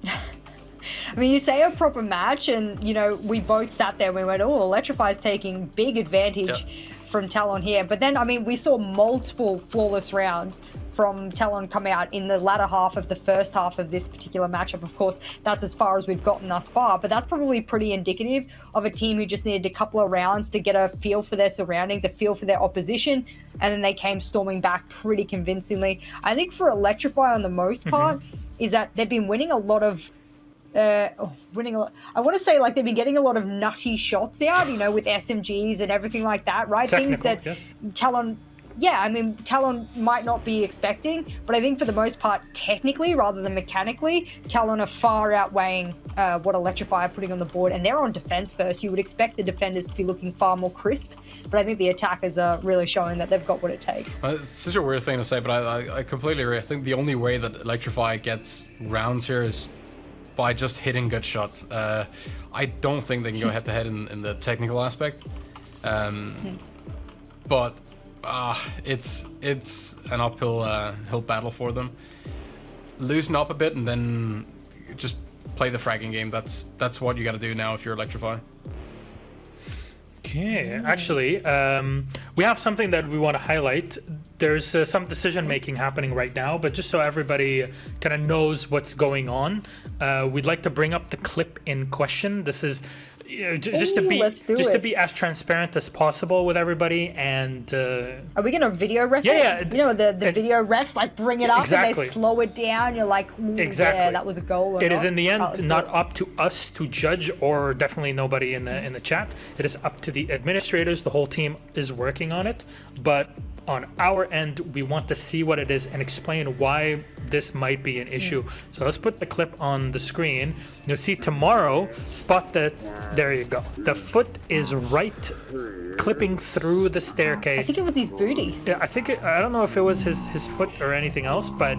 I mean, you say a proper match, and you know, we both sat there and we went, "Oh, Electrify's taking big advantage from Talon here." But then, I mean, we saw multiple flawless rounds from Talon come out in the latter half of the first half of this particular matchup. Of course, that's as far as we've gotten thus far, but that's probably pretty indicative of a team who just needed a couple of rounds to get a feel for their surroundings, a feel for their opposition, and then they came storming back pretty convincingly. I think for Electrify, on the most part, is that they've been winning a lot of I want to say, like, they've been getting a lot of nutty shots out, you know, with SMGs and everything like that, right? Technical, Things that yes. Talon yeah, I mean, Talon might not be expecting, but I think for the most part, technically rather than mechanically, Talon are far outweighing what Electrify are putting on the board, and they're on defense first. You would expect the defenders to be looking far more crisp, but I think the attackers are really showing that they've got what it takes. It's such a weird thing to say, but I completely agree. I think the only way that Electrify gets rounds here is by just hitting good shots. I don't think they can go head-to-head in the technical aspect. But it's an uphill hill battle for them. Loosen up a bit and then just play the fragging game. That's what you got to do now if you're Electrify. Okay, actually, we have something that we want to highlight. There's some decision making happening right now, but just so everybody kind of knows what's going on, we'd like to bring up the clip in question. This is just to be as transparent as possible with everybody. And are we gonna video ref yeah, it? You know, the video refs like bring it up exactly. and they slow it down. You're like, exactly. Yeah, that was a goal. It is in the end not up to us to judge, or definitely nobody in the chat. It is up to the administrators. The whole team is working on it, but on our end, we want to see what it is and explain why this might be an issue. So let's put the clip on the screen. You'll see tomorrow, spot that, there you go. The foot is right clipping through the staircase. I think it was his booty. Yeah, I don't know if it was his foot or anything else, but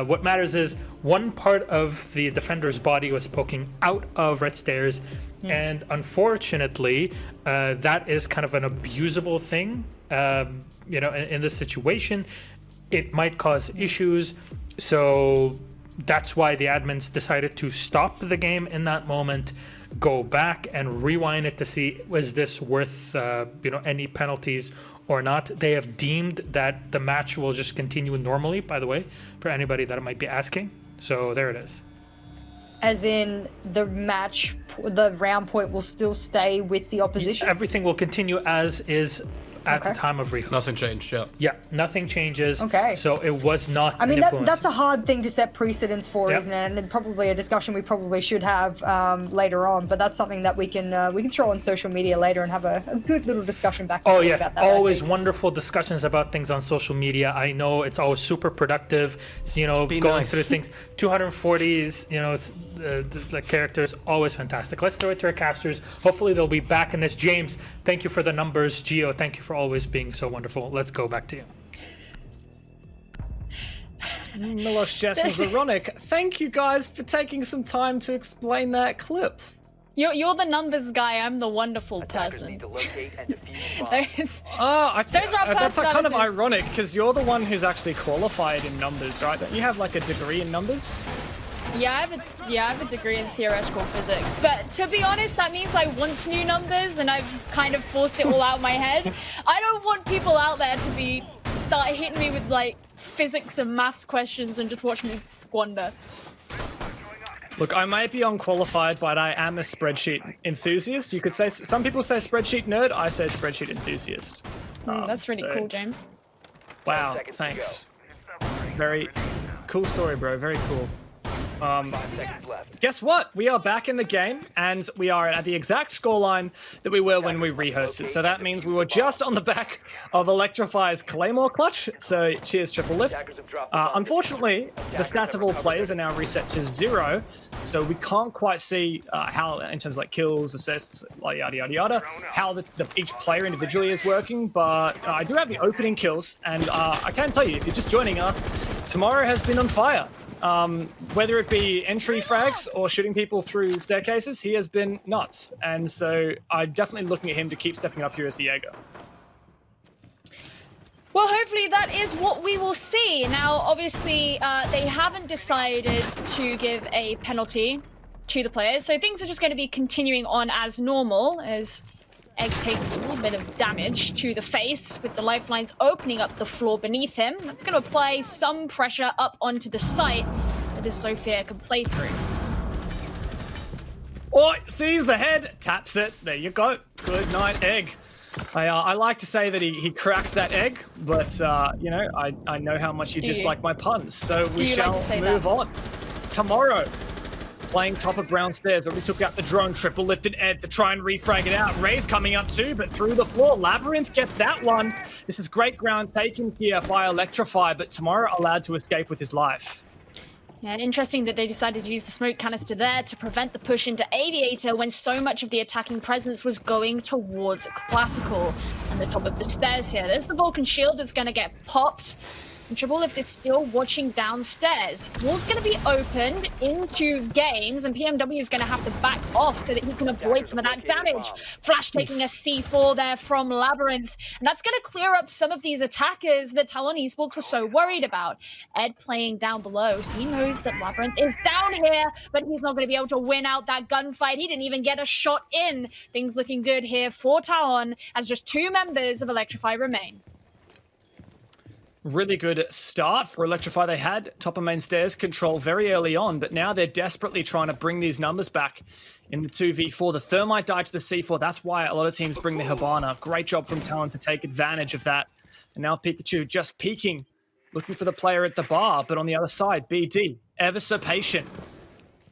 what matters is one part of the defender's body was poking out of red stairs. And unfortunately, that is kind of an abusable thing. You know, in this situation, it might cause issues. So that's why the admins decided to stop the game in that moment, go back and rewind it to see, was this worth any penalties or not. They have deemed that the match will just continue normally, by the way, for anybody that might be asking. So there it is. As in the match, the round point will still stay with the opposition? Everything will continue as is at the time of rehost. Nothing changed, yeah. Yeah, nothing changes. Okay. So it was not I mean, influenced. that's a hard thing to set precedents for, isn't it? And probably a discussion we probably should have later on. But that's something that we can throw on social media later and have a good little discussion back. Oh yes, about that, always wonderful discussions about things on social media. I know it's always super productive. So, going nice. through things. 240s, the characters, always fantastic. Let's throw it to our casters. Hopefully they'll be back in this. James, thank you for the numbers. Gio, thank you for always being so wonderful. Let's go back to you. Milos Jessen's ironic. Thank you guys for taking some time to explain that clip. You're the numbers guy. I'm the wonderful person. That's kind of ironic because you're the one who's actually qualified in numbers, right? Don't you have like a degree in numbers? Yeah, I have a degree in theoretical physics. But to be honest, that means I once knew numbers and I've kind of forced it all out of my head. I don't want people out there to start hitting me with like physics and maths questions and just watch me squander. Look, I might be unqualified, but I am a spreadsheet enthusiast. You could say, some people say spreadsheet nerd, I say spreadsheet enthusiast. That's really cool, James. Wow, thanks. Very cool story, bro. Very cool. Guess what? We are back in the game, and we are at the exact scoreline that we were when we rehosted. So that means we were just on the back of Electrify's Claymore clutch. So cheers, Triple Lift. Unfortunately, the stats of all players are now reset to 0. So we can't quite see how, in terms of like kills, assists, like yada yada yada, how each player individually is working. But I do have the opening kills, and I can tell you, if you're just joining us, tomorrow has been on fire. Whether it be entry frags or shooting people through staircases, he has been nuts. And so I'm definitely looking at him to keep stepping up here as the Jaeger. Well, hopefully that is what we will see. Now, obviously, they haven't decided to give a penalty to the players, so things are just going to be continuing on as normal, as Egg takes a little bit of damage to the face with the lifelines opening up the floor beneath him. That's going to apply some pressure up onto the site that this Sophia can play through. Oh, sees the head, taps it. There you go. Good night, Egg. I like to say that he cracked that egg, but I know how much you dislike my puns, so we shall move on. Tomorrow, playing top of brown stairs. Already took out the drone, triple lifted Ed to try and refrag it out. Ray's coming up too, but through the floor. Labyrinth gets that one. This is great ground taken here by Electrify, but Tomorrow allowed to escape with his life. Yeah, and interesting that they decided to use the smoke canister there to prevent the push into Aviator when so much of the attacking presence was going towards Classical. And the top of the stairs here. There's the Vulcan shield that's going to get popped. And Triple Lift is still watching downstairs. Wall's going to be opened into games, and PMW is going to have to back off so that he can avoid some of that damage. Flash taking a C4 there from Labyrinth, and that's going to clear up some of these attackers that Talon Esports was so worried about. Ed playing down below. He knows that Labyrinth is down here, but he's not going to be able to win out that gunfight. He didn't even get a shot in. Things looking good here for Talon as just 2 members of Electrify remain. Really good start for Electrify. They had top of main stairs control very early on, but now they're desperately trying to bring these numbers back in the 2v4. The Thermite died to the C4. That's why a lot of teams bring the Hibana. Great job from Talon to take advantage of that. And now Pikachu just peeking, looking for the player at the bar, but on the other side, BD, ever so patient.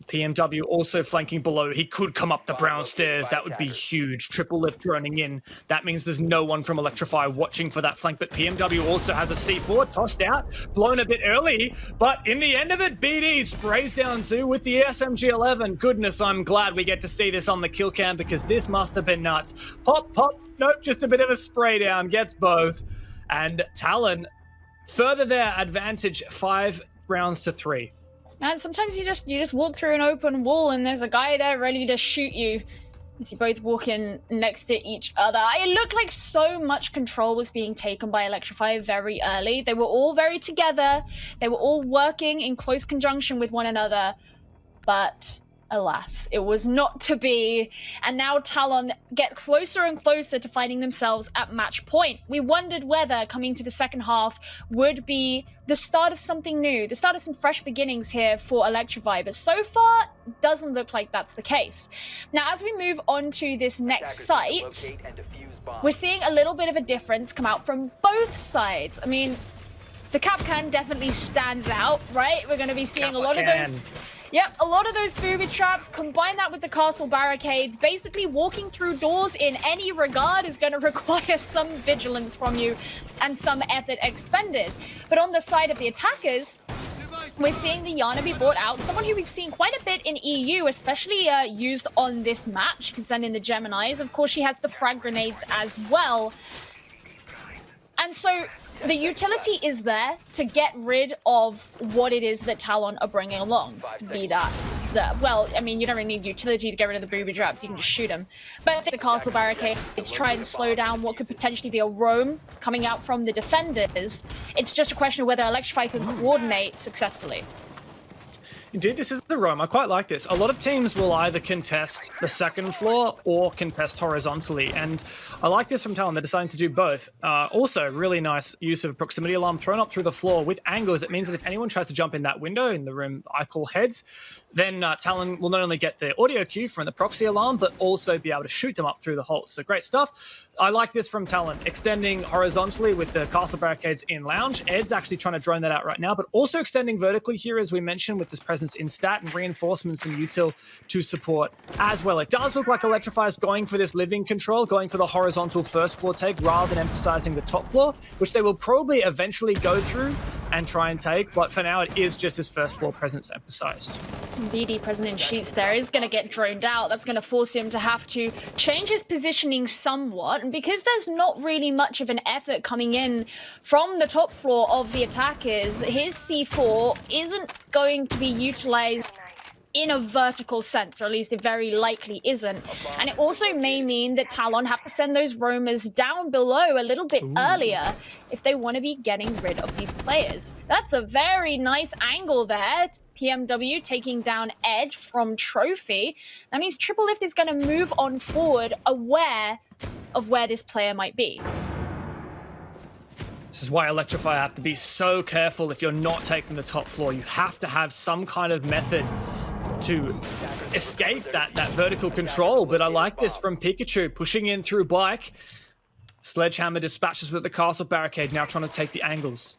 PMW also flanking below. He could come up the brown stairs. That would be huge. Triple lift droning in. That means there's no one from Electrify watching for that flank, but PMW also has a C4 tossed out, blown a bit early, but in the end of it, BD sprays down Zoo with the SMG-11. Goodness, I'm glad we get to see this on the kill cam because this must have been nuts. Pop, pop, nope, just a bit of a spray down, gets both. And Talon further their advantage 5 rounds to 3. And sometimes you just walk through an open wall and there's a guy there ready to shoot you as you both walk in next to each other. It looked like so much control was being taken by Electrify very early. They were all very together. They were all working in close conjunction with one another. But alas, it was not to be. And now Talon get closer and closer to finding themselves at match point. We wondered whether coming to the second half would be the start of something new, the start of some fresh beginnings here for Electrify, but so far doesn't look like that's the case. Now, as we move on to this next site, we're seeing a little bit of a difference come out from both sides. I mean, the Kapkan definitely stands out, right? We're going to be seeing a lot of those. Yep, a lot of those booby traps, combine that with the castle barricades. Basically, walking through doors in any regard is going to require some vigilance from you and some effort expended. But on the side of the attackers, we're seeing the Yana be brought out, someone who we've seen quite a bit in EU, especially used on this match. You can send in the Geminis. Of course, she has the frag grenades as well. And so the utility is there to get rid of what it is that Talon are bringing along. Be that, well, I mean, you don't really need utility to get rid of the booby traps. You can just shoot them. But the castle barricade is trying to slow down what could potentially be a roam coming out from the defenders. It's just a question of whether Electrify can coordinate successfully. Indeed, this is the roam. I quite like this. A lot of teams will either contest the second floor or contest horizontally, and I like this from Talon. They're deciding to do both. Also, really nice use of a proximity alarm thrown up through the floor with angles. It means that if anyone tries to jump in that window in the room I call heads, then Talon will not only get the audio cue from the proxy alarm, but also be able to shoot them up through the holes. So great stuff. I like this from Talon, extending horizontally with the castle barricades in lounge. Ed's actually trying to drone that out right now, but also extending vertically here, as we mentioned, with this presence in stat and reinforcements and util to support as well. It does look like Electrify is going for this living control, going for the horizontal first floor take rather than emphasizing the top floor, which they will probably eventually go through and try and take, but for now it is just his first floor presence emphasized. BD present in sheets there is going to get droned out. That's going to force him to have to change his positioning somewhat, and because there's not really much of an effort coming in from the top floor of the attackers, his C4 isn't going to be utilized in a vertical sense, or at least it very likely isn't. And it also may mean that Talon have to send those roamers down below a little bit earlier if they want to be getting rid of these players. That's a very nice angle there. PMW taking down Ed from Trophy. That means Triple Lift is going to move on forward, aware of where this player might be. This is why Electrify have to be so careful if you're not taking the top floor. You have to have some kind of method to escape that vertical control. But I like this from Pikachu, pushing in through bike. Sledgehammer dispatches with the castle barricade, now trying to take the angles.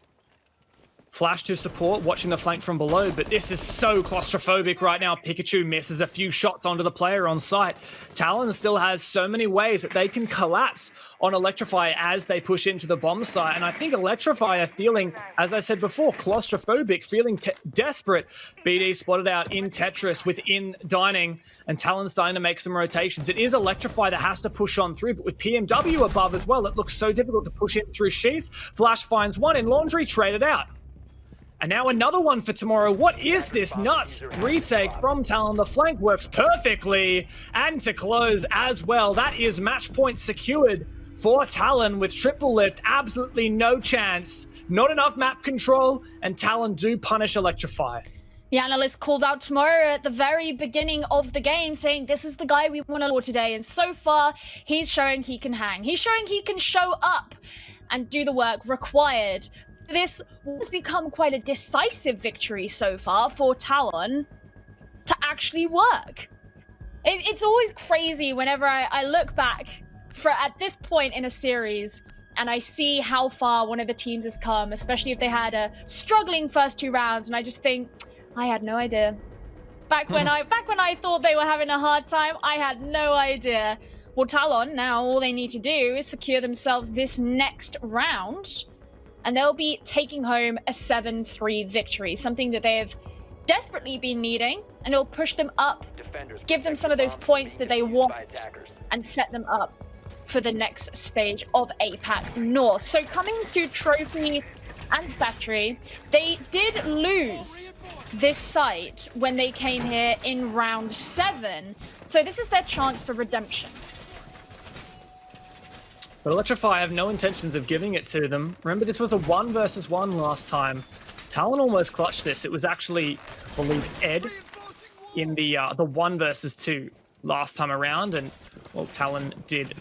Flash to support, watching the flank from below, but this is so claustrophobic right now. Pikachu misses a few shots onto the player on site. Talon still has so many ways that they can collapse on Electrify as they push into the bomb site, and I think Electrify are feeling, as I said before, claustrophobic, feeling desperate. BD spotted out in Tetris within Dining, and Talon's starting to make some rotations. It is Electrify that has to push on through, but with PMW above as well, it looks so difficult to push in through sheets. Flash finds one in Laundry, traded out. And now another one for tomorrow. What is this nuts retake from Talon? The flank works perfectly. And to close as well, that is match point secured for Talon with triple lift. Absolutely no chance. Not enough map control, and Talon do punish Electrify. The Analyst called out tomorrow at the very beginning of the game, saying this is the guy we want to lure today. And so far, he's showing he can hang. He's showing he can show up and do the work required. This has become quite a decisive victory so far for Talon to actually work. It's always crazy whenever I look back at this point in a series and I see how far one of the teams has come, especially if they had a struggling first 2 rounds, and I just think, I had no idea. Back when I thought they were having a hard time, I had no idea. Well, Talon, now all they need to do is secure themselves this next round, and they'll be taking home a 7-3 victory, something that they have desperately been needing, and it'll push them up, give them some of those points that they want, and set them up for the next stage of APAC North. So coming to Trophy and Spectre, they did lose this site when they came here in round 7, so this is their chance for redemption. But Electrify have no intentions of giving it to them. Remember, this was a 1 versus 1 last time. Talon almost clutched this. It was actually, I believe, Ed in the 1 versus 2 last time around, and well, Talon did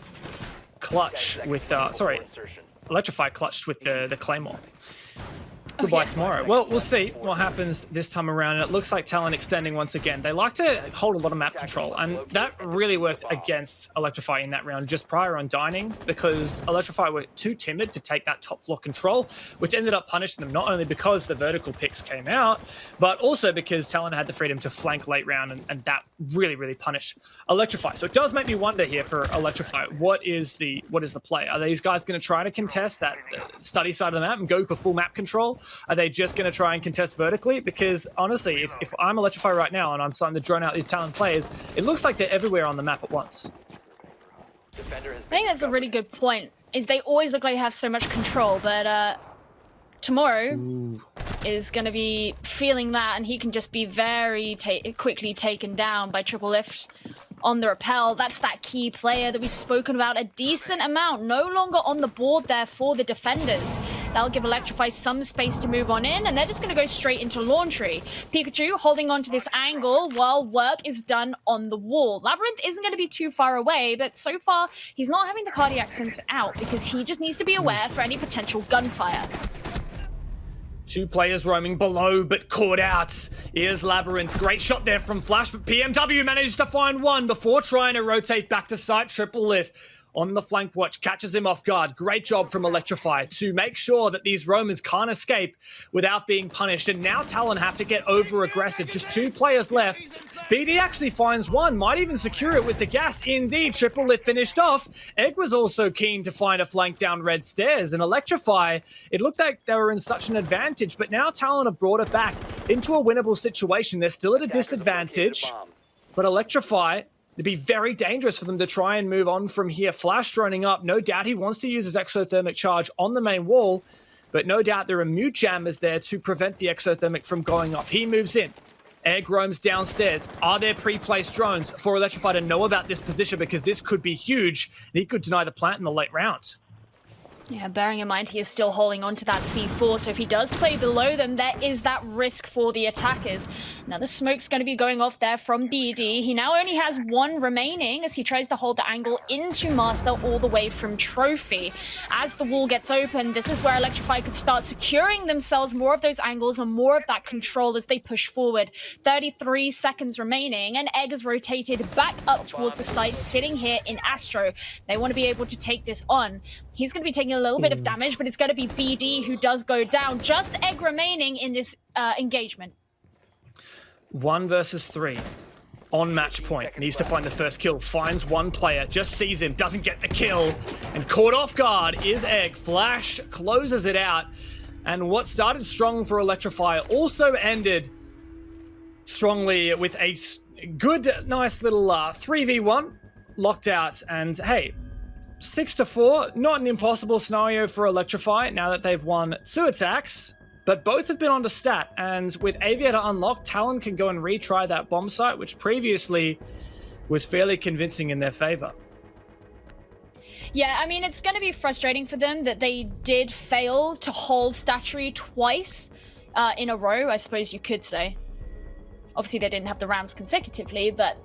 clutch with Electrify clutched with the Claymore. Goodbye tomorrow. Well, we'll see what happens this time around. And it looks like Talon extending once again. They like to hold a lot of map control, and that really worked against Electrify in that round just prior on Dining, because Electrify were too timid to take that top floor control, which ended up punishing them, not only because the vertical picks came out, but also because Talon had the freedom to flank late round, and that really punished Electrify. So it does make me wonder here for Electrify, what is the play? Are these guys going to try to contest that study side of the map and go for full map control? Are they just going to try and contest vertically? Because honestly, if I'm Electrify right now and I'm starting to drone out these Talon players, it looks like they're everywhere on the map at once. I think that's a really good point, is they always look like they have so much control, but tomorrow is going to be feeling that, and he can just be very quickly taken down by triple lift on the rappel. That's that key player that we've spoken about a decent amount, no longer on the board there for the defenders. That'll give Electrify some space to move on in, and they're just going to go straight into Laundry. Pikachu holding on to this angle while work is done on the wall. Labyrinth isn't going to be too far away, but so far he's not having the cardiac sensor out because he just needs to be aware for any potential gunfire. 2 players roaming below, but caught out. Here's Labyrinth. Great shot there from Flash, but PMW managed to find one before trying to rotate back to site. Triple lift on the flank watch, catches him off guard. Great job from Electrify to make sure that these roamers can't escape without being punished. And now Talon have to get over aggressive. Just 2 players left. BD actually finds one, might even secure it with the gas. Indeed, triple lift finished off. Egg was also keen to find a flank down red stairs, and Electrify, it looked like they were in such an advantage, but now Talon have brought it back into a winnable situation. They're still at a disadvantage, but Electrify, it'd be very dangerous for them to try and move on from here. Flash droning up. No doubt he wants to use his exothermic charge on the main wall, but no doubt there are mute jammers there to prevent the exothermic from going off. He moves in. Egg roams downstairs. Are there pre-placed drones for Electrify to know about this position? Because this could be huge. He could deny the plant in the late round. Yeah, bearing in mind he is still holding on to that C4, so if he does play below them, there is that risk for the attackers. Now the smoke's going to be going off there from BD. He now only has 1 remaining as he tries to hold the angle into Master all the way from Trophy. As the wall gets open, this is where Electrify could start securing themselves more of those angles and more of that control as they push forward. 33 seconds remaining, and Egg is rotated back up towards the site, sitting here in Astro. They want to be able to take this on. He's going to be taking a little bit of damage, but it's going to be BD who does go down. Just Egg remaining in this engagement. 1 versus 3. On match point, needs to find the first kill, finds one player, just sees him, doesn't get the kill, and caught off guard is Egg. Flash closes it out, and what started strong for Electrify also ended strongly with a good, nice little 3v1 locked out, and hey, 6-4, not an impossible scenario for Electrify now that they've won 2 attacks. But both have been on the stat, and with Aviator unlocked, Talon can go and retry that bomb site, which previously was fairly convincing in their favor. Yeah, I mean, it's going to be frustrating for them that they did fail to hold Statuary twice in a row, I suppose you could say. Obviously, they didn't have the rounds consecutively, but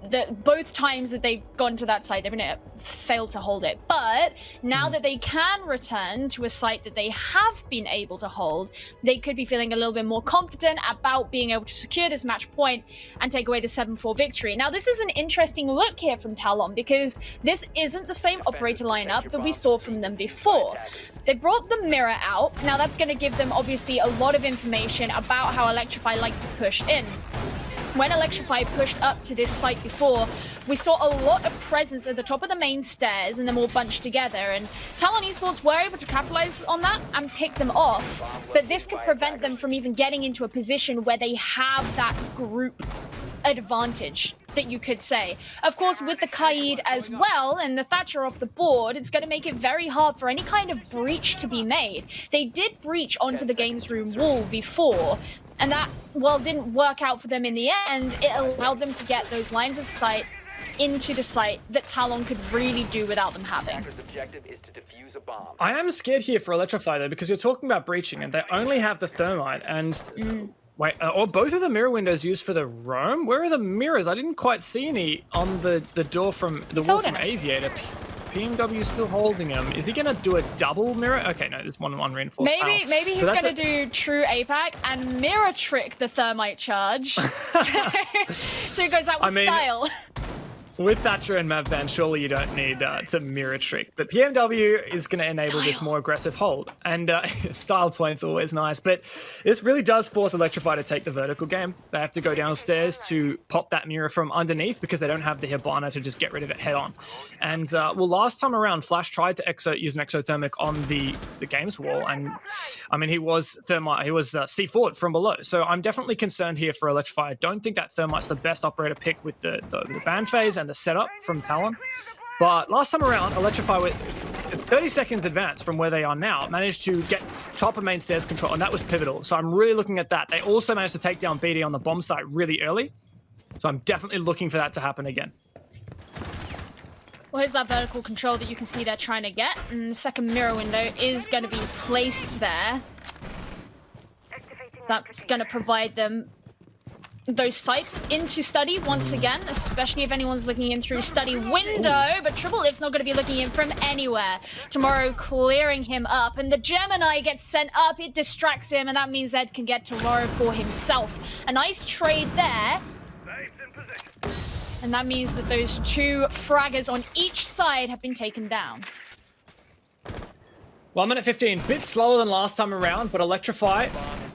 both times that they've gone to that site, they've failed to hold it. But now that they can return to a site that they have been able to hold, they could be feeling a little bit more confident about being able to secure this match point and take away the 7-4 victory. Now, this is an interesting look here from Talon, because this isn't the same operator lineup that we saw from them before. They brought the mirror out. Now, that's going to give them, obviously, a lot of information about how Electrify like to push in. When Electrify pushed up to this site before, we saw a lot of presence at the top of the main stairs and them all bunched together, and Talon Esports were able to capitalize on that and pick them off, but this could prevent them from even getting into a position where they have that group advantage, that you could say. Of course, with the Kaid as well and the Thatcher off the board, it's going to make it very hard for any kind of breach to be made. They did breach onto the games room wall before, and that, well, didn't work out for them in the end. It allowed them to get those lines of sight into the site that Talon could really do without them having. I am scared here for Electrify, though, because you're talking about breaching, and they only have the thermite, and... Wait, are both of the mirror windows used for the roam? Where are the mirrors? I didn't quite see any on the door from the wall from Aviator. PMW still holding him. Is he going to do a double mirror? Okay, no, there's one reinforced panel. Maybe he's going to do true APAC and mirror trick the thermite charge. so it goes out with style. With Thatcher and Mavban, surely you don't need to mirror trick. But PMW is going to enable this more aggressive hold. And style point's always nice. But this really does force Electrify to take the vertical game. They have to go downstairs to pop that mirror from underneath because they don't have the Hibana to just get rid of it head on. And, well, last time around, Flash tried to use an exothermic on the games wall. And, I mean, he was C4'd from below. So I'm definitely concerned here for Electrify. I don't think that thermite's the best operator pick with the ban phase and the setup from Talon. But last time around, Electrify with 30 seconds advance from where they are now managed to get top of main stairs control, and that was pivotal. So I'm really looking at that. They also managed to take down BD on the bomb site really early. So I'm definitely looking for that to happen again. Well, here's that vertical control that you can see they're trying to get, and the second mirror window is going to be placed there. So that's going to provide them those sights into study once again, especially if anyone's looking in through study window, but Triple Lift's not going to be looking in from anywhere. Tomorrow clearing him up, and the Gemini gets sent up, it distracts him, and that means Ed can get Tomorrow for himself. A nice trade there. And that means that those two fraggers on each side have been taken down. 1 minute 15, bit slower than last time around, but Electrify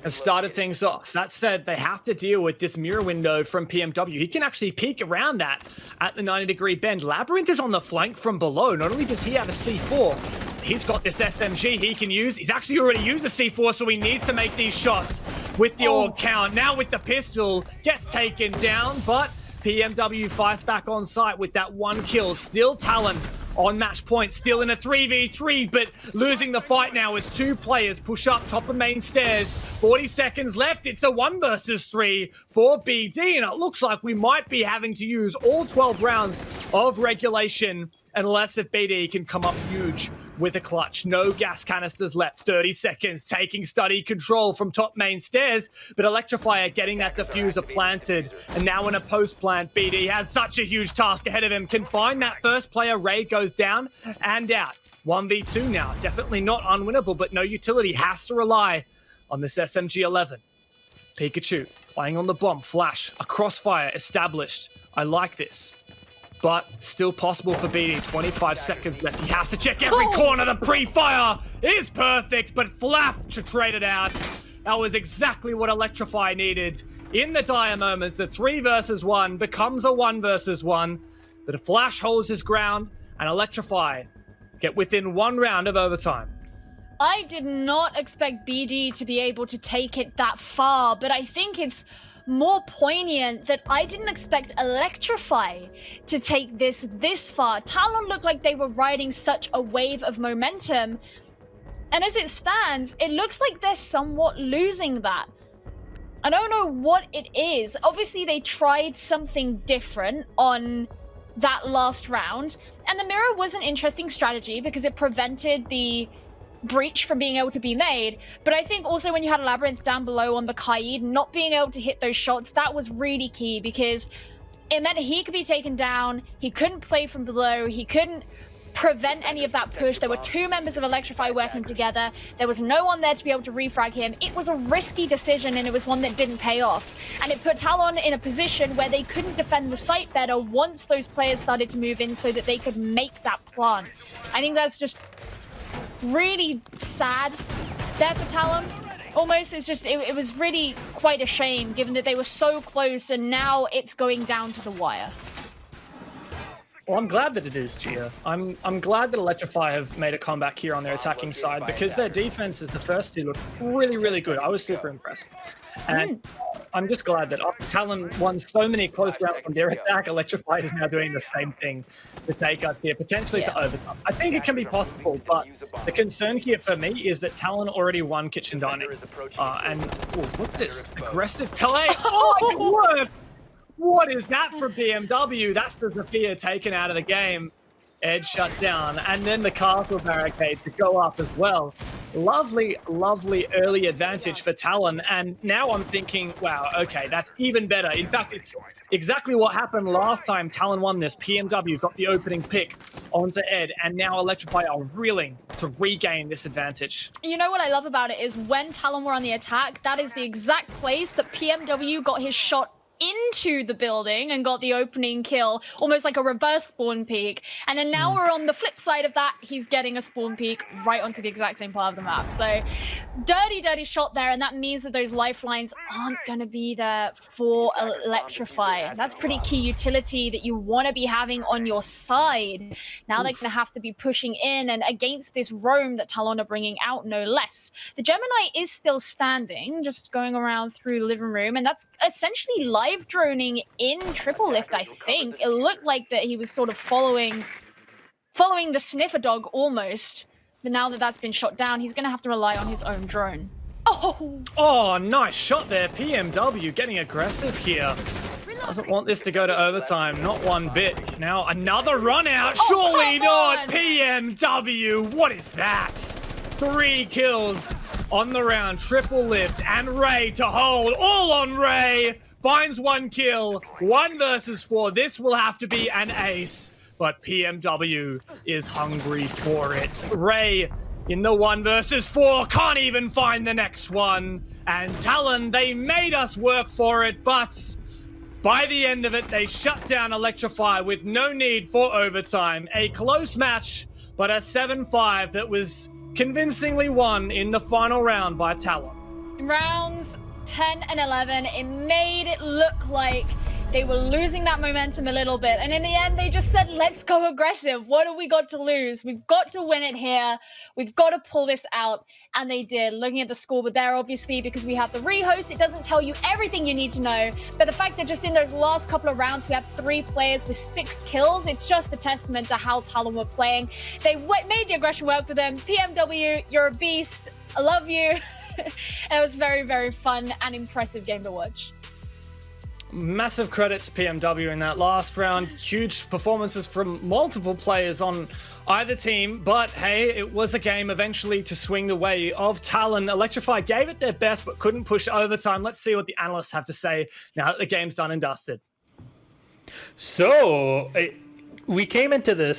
have started things off. That said, they have to deal with this mirror window from PMW. He can actually peek around that at the 90-degree bend. Labyrinth is on the flank from below. Not only does he have a C4, he's got this SMG he can use. He's actually already used a C4, so he needs to make these shots with the org count. Now with the pistol, gets taken down, but PMW fights back on site with that one kill. Still Talon on match point, still in a 3v3, but losing the fight now as two players push up top of main stairs. 40 seconds left. It's a 1 versus 3 for BD, and it looks like we might be having to use all 12 rounds of regulation unless if BD can come up huge with a clutch. No gas canisters left. 30 seconds, taking study control from top main stairs, but Electrify are getting that diffuser planted, and now in a post-plant, BD has such a huge task ahead of him. Can find that first player. Ray goes down and out. 1v2 now. Definitely not unwinnable, but no utility. Has to rely on this SMG-11. Pikachu playing on the bomb. Flash. A crossfire established. I like this. but still possible for BD. 25 seconds left. He has to check every corner. The pre-fire is perfect, but Flaf to trade it out. That was exactly what Electrify needed. In the dire moments, the 3 versus 1 becomes a 1 versus 1, but Flash holds his ground, and Electrify get within 1 round of overtime. I did not expect BD to be able to take it that far, but I think it's more poignant that I didn't expect Electrify to take this far. Talon looked like they were riding such a wave of momentum, and as it stands, it looks like they're somewhat losing that. I don't know what it is. Obviously, they tried something different on that last round, and the mirror was an interesting strategy because it prevented the breach from being able to be made, but I think also when you had Labyrinth down below on the Kaid, not being able to hit those shots, that was really key because it meant he could be taken down, he couldn't play from below, he couldn't prevent any of that push. There were 2 members of Electrify working together. There was no one there to be able to refrag him. It was a risky decision, and it was one that didn't pay off. And it put Talon in a position where they couldn't defend the site better once those players started to move in so that they could make that plant. I think that's just really sad there for Talon. Almost, it's just, it was really quite a shame given that they were so close and now it's going down to the wire. Well, I'm glad that it is, Gia. I'm glad that Electrify have made a comeback here on their attacking side because their defense is the first 2 looked really, really good. I was super impressed. And I'm just glad that Talon won so many close rounds on their attack. Electrify is now doing the same thing to take us here, potentially to overtime. I think it can be possible, but the concern here for me is that Talon already won Kitchen Dining. What's this? Aggressive play. Oh, it worked! What is that for BMW? That's the Zephyr taken out of the game. Edge shut down, and then the castle barricade to go up as well. Lovely, lovely early advantage for Talon, and now I'm thinking, wow, okay, that's even better. In fact, it's exactly what happened last time Talon won this. PMW got the opening pick onto Ed, and now Electrify are reeling to regain this advantage. You know what I love about it is when Talon were on the attack, that is the exact place that PMW got his shot into the building and got the opening kill, almost like a reverse spawn peek. And then now we're on the flip side of that, he's getting a spawn peek right onto the exact same part of the map. So dirty, dirty shot there, and that means that those lifelines aren't going to be there for Electrify. That's pretty key utility that you want to be having on your side. Now they're going to have to be pushing in, and against this roam that Talon are bringing out, no less. The Gemini is still standing, just going around through the living room, and that's essentially live droning in triple lift. I think it looked like that he was sort of following the sniffer dog almost, but now that that's been shot down, he's gonna have to rely on his own drone. Oh, nice shot there. PMW getting aggressive here. Doesn't want this to go to overtime, not one bit. Now another run out, surely not. PMW, what is that? 3 kills on the round, triple lift, and Ray to hold, all on Ray. Finds 1 kill, 1 versus 4. This will have to be an ace, but PMW is hungry for it. Ray in the 1 versus 4, can't even find the next one. And Talon, they made us work for it, but by the end of it, they shut down Electrify with no need for overtime. A close match, but a 7-5 that was convincingly won in the final round by Talon. Rounds 10 and 11, it made it look like they were losing that momentum a little bit, and in the end they just said, let's go aggressive. What have we got to lose? We've got to win it here, we've got to pull this out, and they did. Looking at the scoreboard there, obviously, because we have the rehost, it doesn't tell you everything you need to know, but the fact that just in those last couple of rounds we had 3 players with 6 kills, it's just a testament to how Talon were playing. They made the aggression work for them. PMW, you're a beast, I love you. It was very, very fun and impressive game to watch. Massive credit to PMW in that last round. Huge performances from multiple players on either team, but hey, it was a game eventually to swing the way of Talon. Electrify gave it their best, but couldn't push overtime. Let's see what the analysts have to say now that the game's done and dusted. So, we came into this